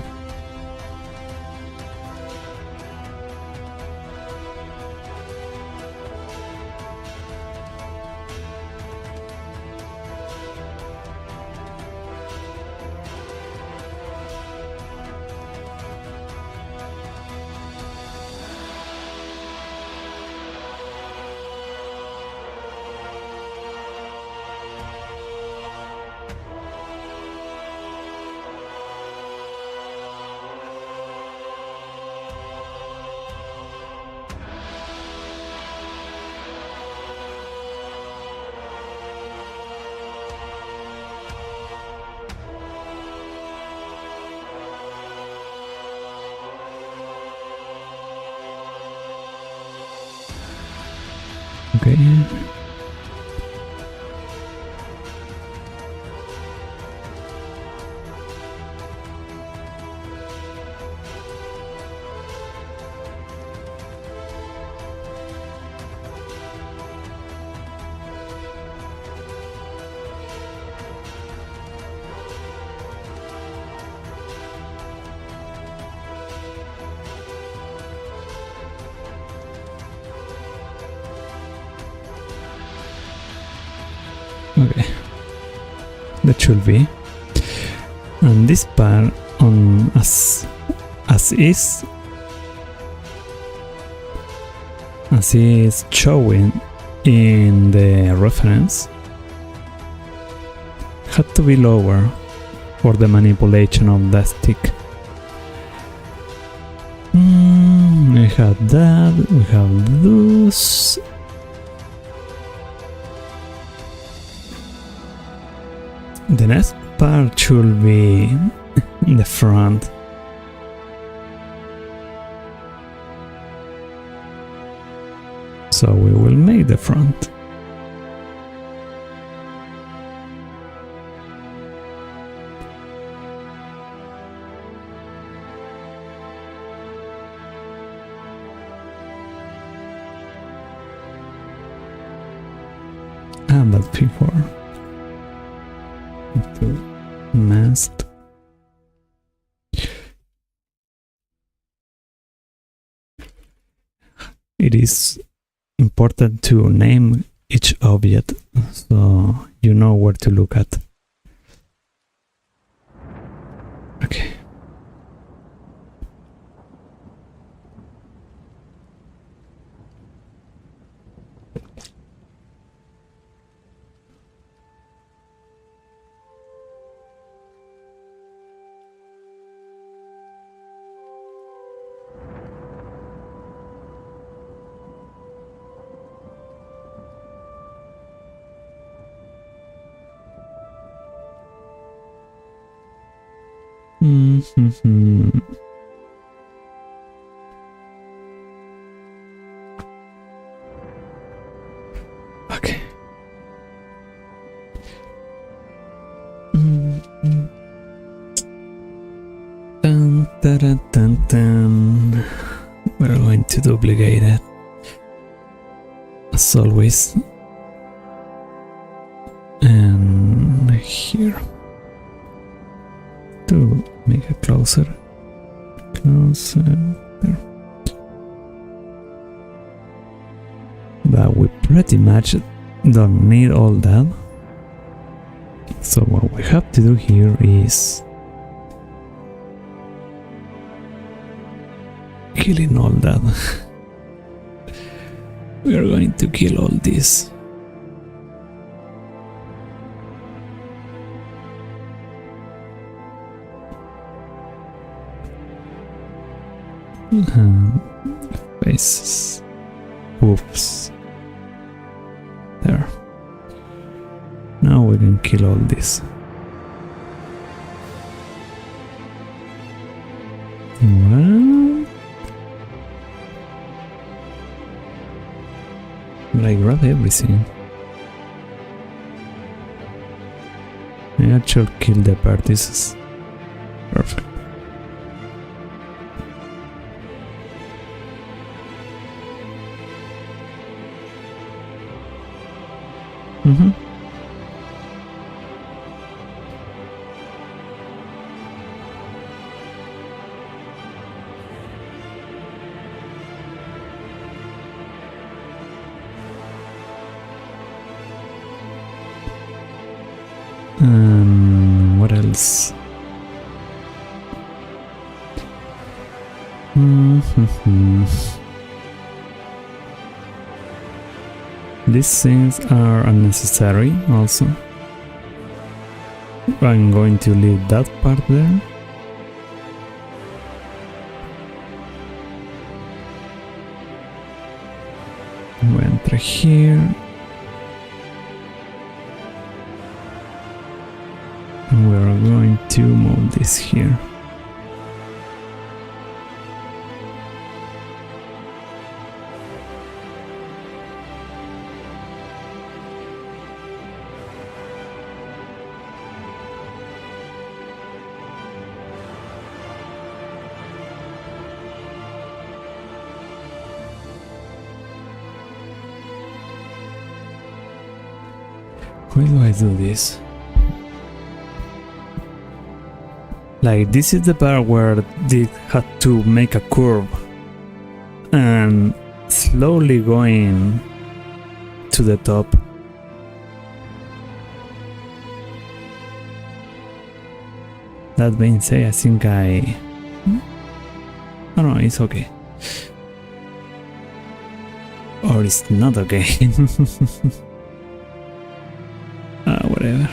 Okay. Okay, that should be. And this part on as is showing in the reference had to be lower for the manipulation of the stick. We have that, we have those. The next part should be in the front. So we will make the front. And that before. Masked. It is important to name each object so you know where to look at. Okay. Okay. Dun, dun, dun, dun. We're going to duplicate it as always, and here to make it closer there. But we pretty much don't need all that, so what we have to do here is killing all that. We are going to kill all this. Faces. Oops. There. Now we can kill all this. Well, but I grab everything. I should kill the parties. Perfect. Mm-hmm. What else? These things are unnecessary also. I'm going to leave that part there. We enter here. And we're going to move this here. Why do I do this? Like, this is the part where it had to make a curve and slowly going to the top. That being said, I think I don't know, it's okay. Or it's not okay. Whatever.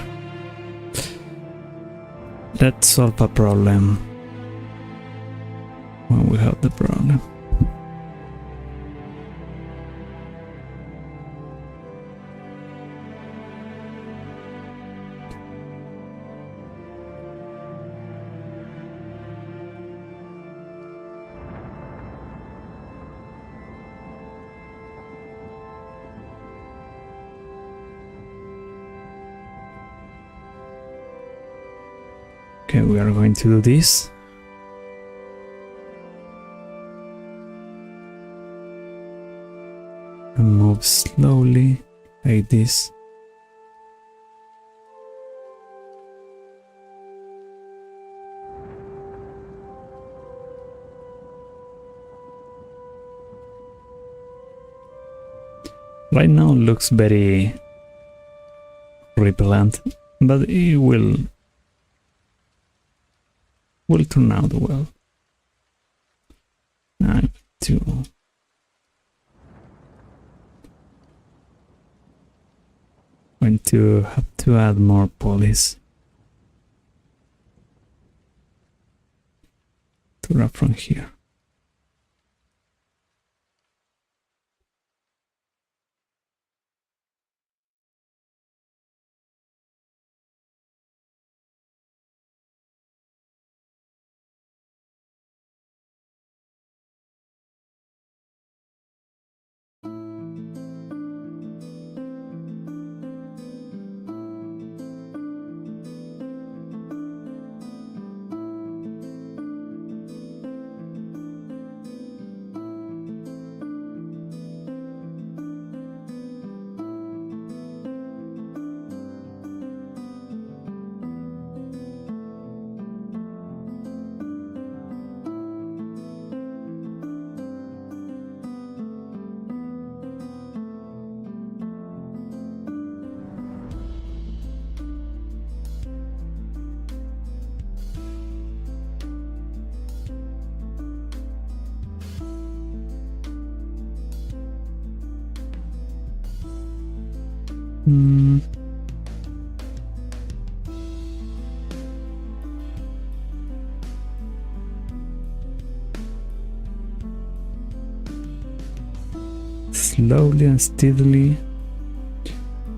Let's solve a problem when we have the problem. Okay, we are going to do this. And move slowly like this. Right now it looks very repellent, but it will turn out well. I have to have to add more polish to wrap from here. Slowly and steadily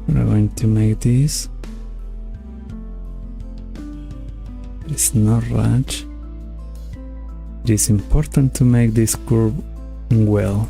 we're going to make this. It's not rush. It is important to make this curve well.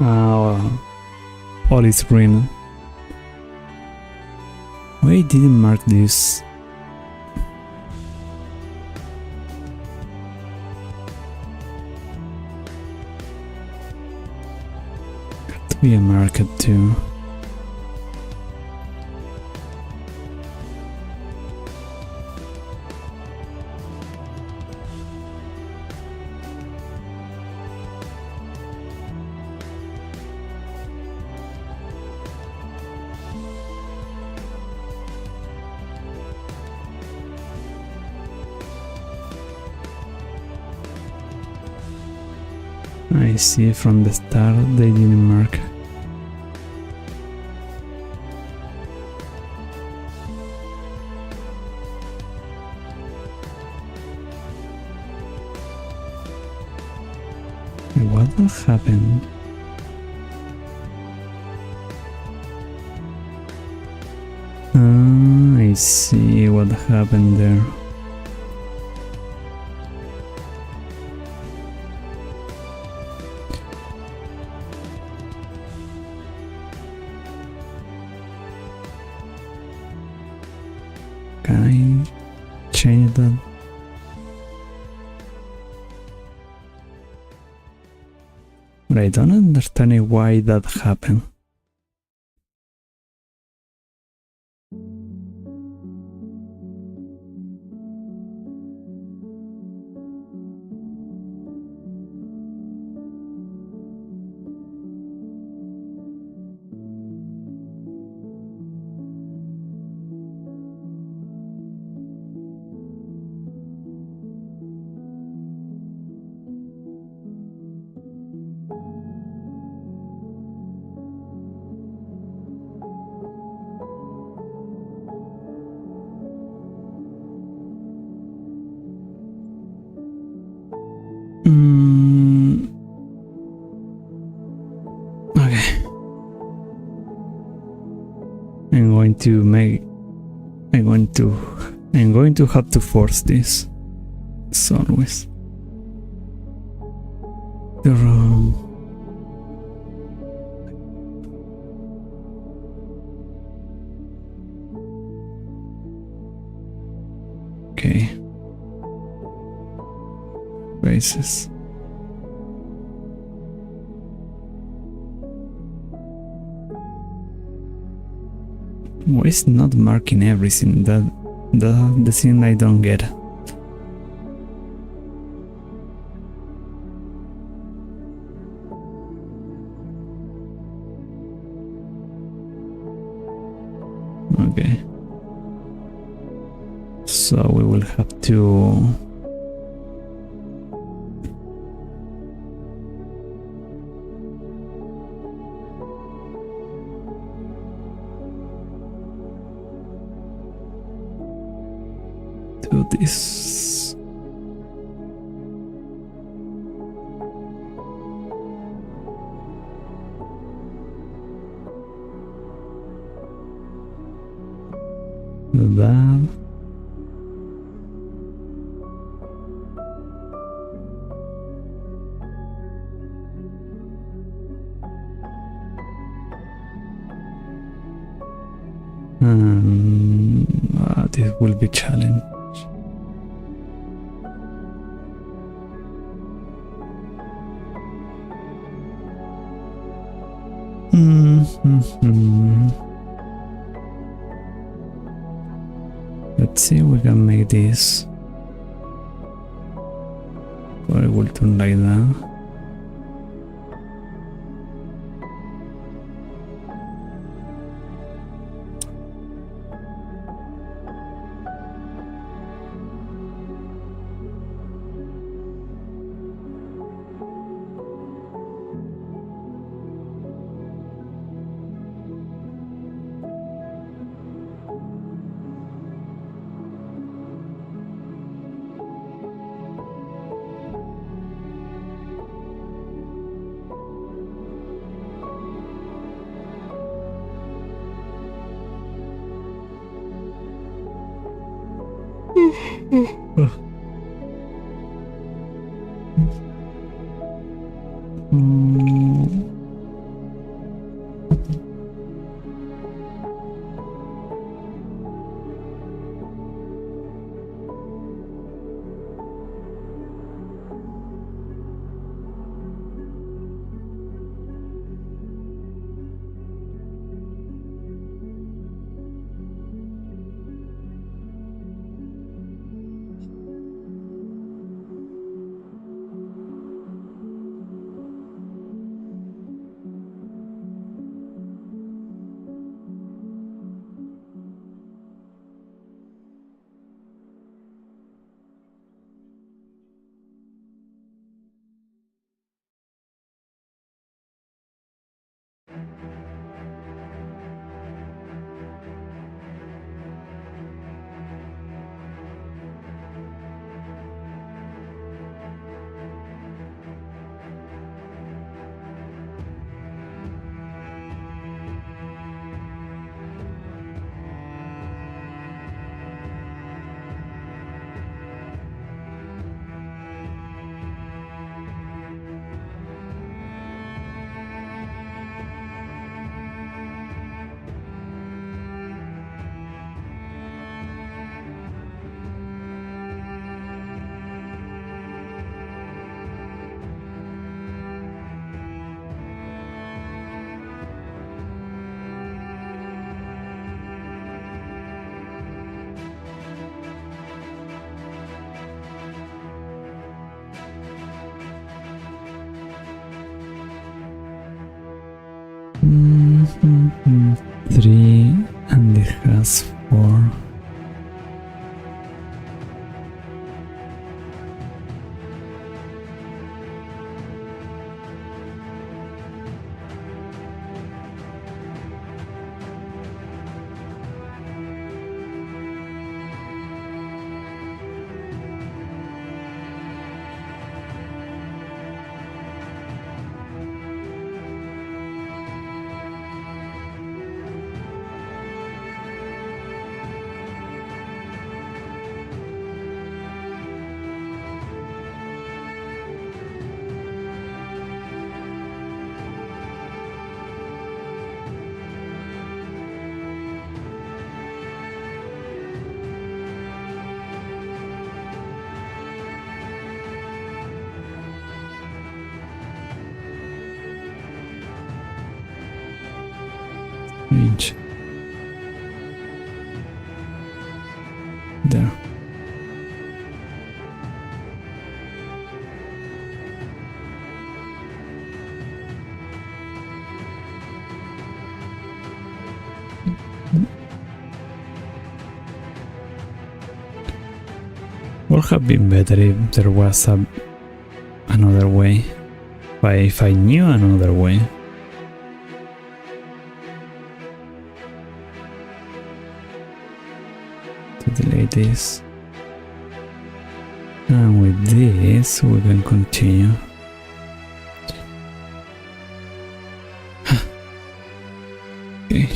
All is green. Why I didn't mark this? Got to be a market too. I see from the start they didn't mark. What happened? I see what happened there. Can I change that? But I don't understand why that happened. Okay. I'm going to have to force this. As always. The room. Okay. Bases. Why is not marking everything? The thing I don't get. Okay. So we will have to do this. That. This will be challenge. Let's see if we can make this. Or it will turn like that. There. Would have been better if there was another way. If I knew another way. To delay this. And with this we can continue. Okay.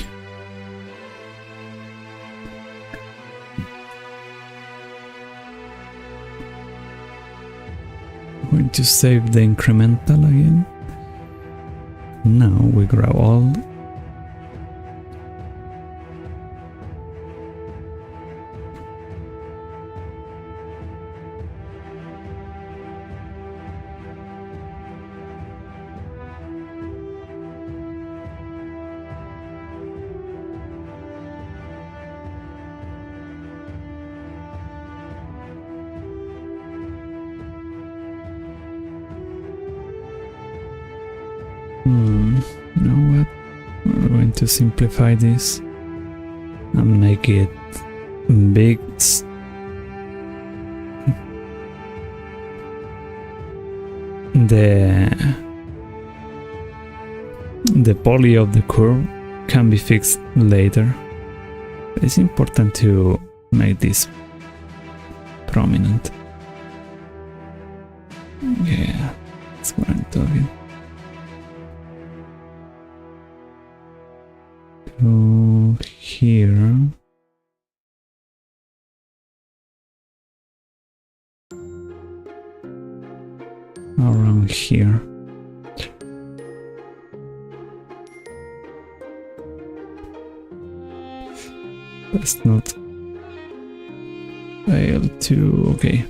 Going to save the incremental again. Now we grab all. You know what? We're going to simplify this and make it big. The poly of the curve can be fixed later. It's important to make this prominent. Yeah, that's what I'm talking. To here. Around here. That's not fail to okay.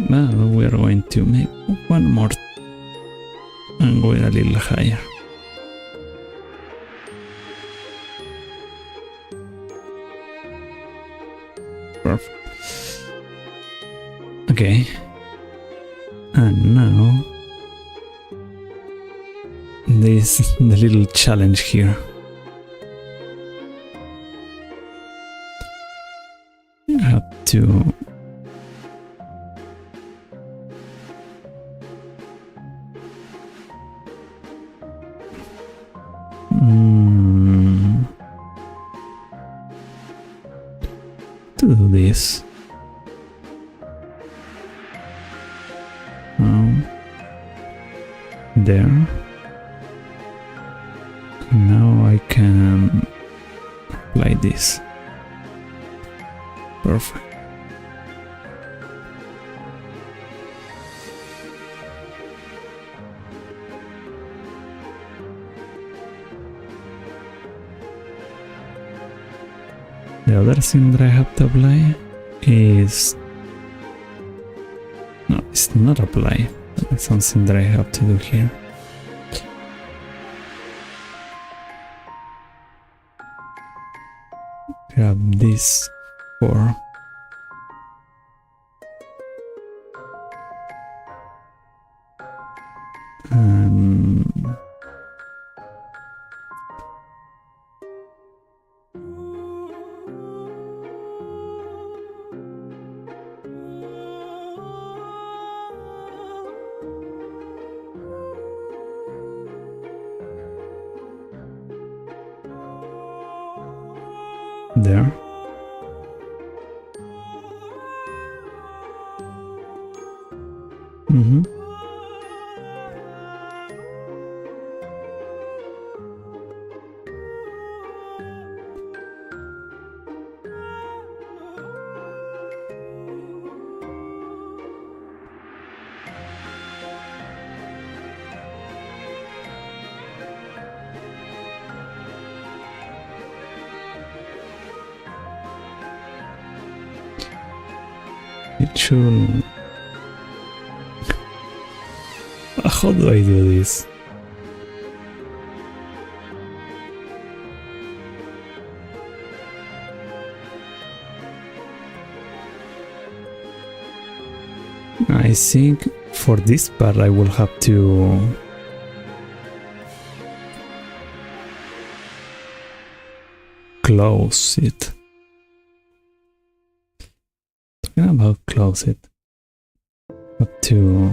Now we are going to make one more and go a little higher. Perfect. Okay. And now this is the little challenge here. You have to do this. There. Now I can apply this. Perfect. The other thing that I have to apply is... No, it's not apply. It's something that I have to do here. Grab this for... there. It should... How do I do this? I think for this part I will have to close it. Talking about close it. Have to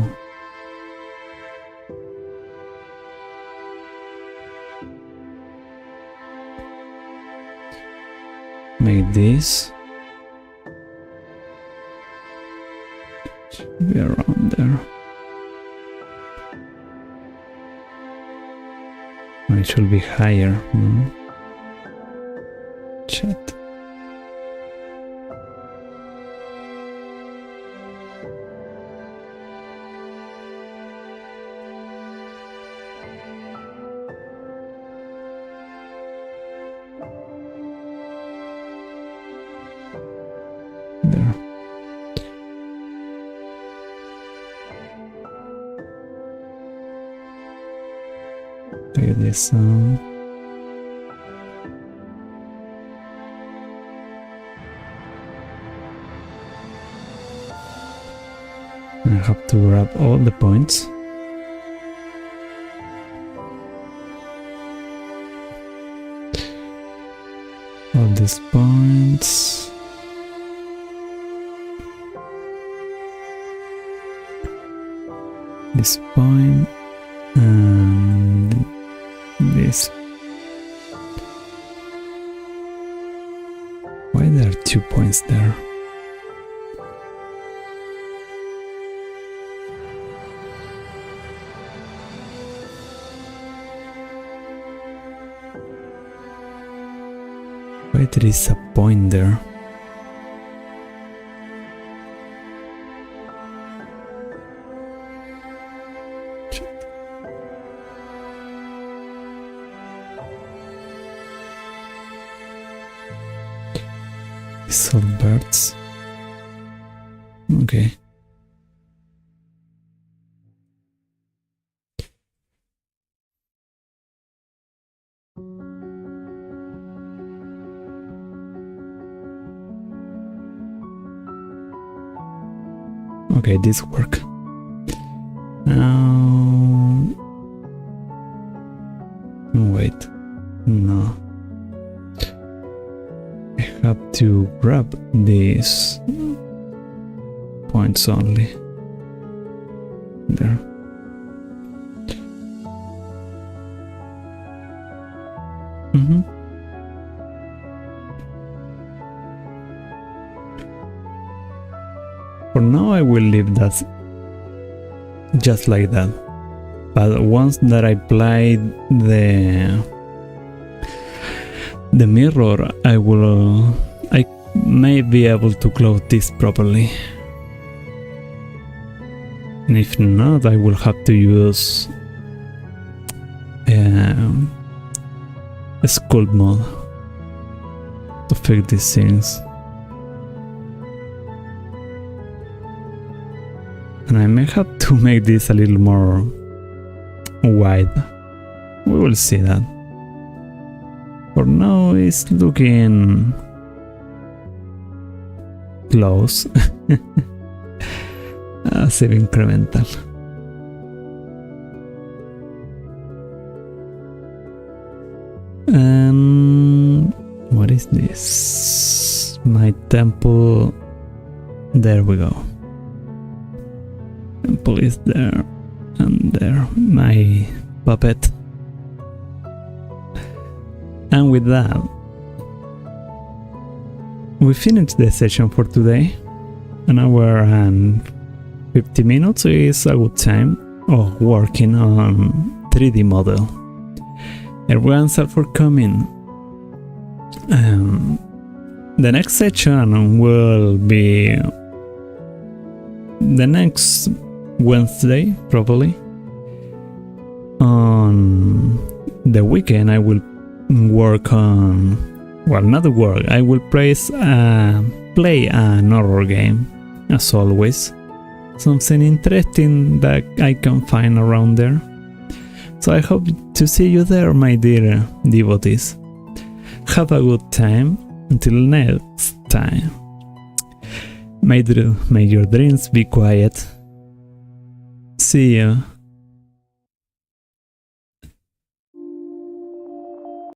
make this should be around there. Or it should be higher, no? Chat. There. Look at this sound. I have to grab all the points. All these points. This point and this. Why there are 2 points there? Why there is a point there? These are birds. Okay. Okay, this work. Wait, no. I have to grab these points only. There. For now I will leave that just like that, but once that I apply the mirror, I may be able to close this properly, and if not I will have to use a sculpt mode to fix these things. And I may have to make this a little more wide. We will see that. For now it's looking close. Save incremental. What is this? My temple. There we go. Temple is there and there. My puppet. And with that, we finished the session for today. An hour and 50 minutes is a good time of working on 3D model. Everyone for coming. The next session will be the next Wednesday, probably. On the weekend I will work on, well, not work, I will play an horror game, as always. Something interesting that I can find around there. So I hope to see you there, my dear devotees. Have a good time. Until next time. May your dreams be quiet. See you.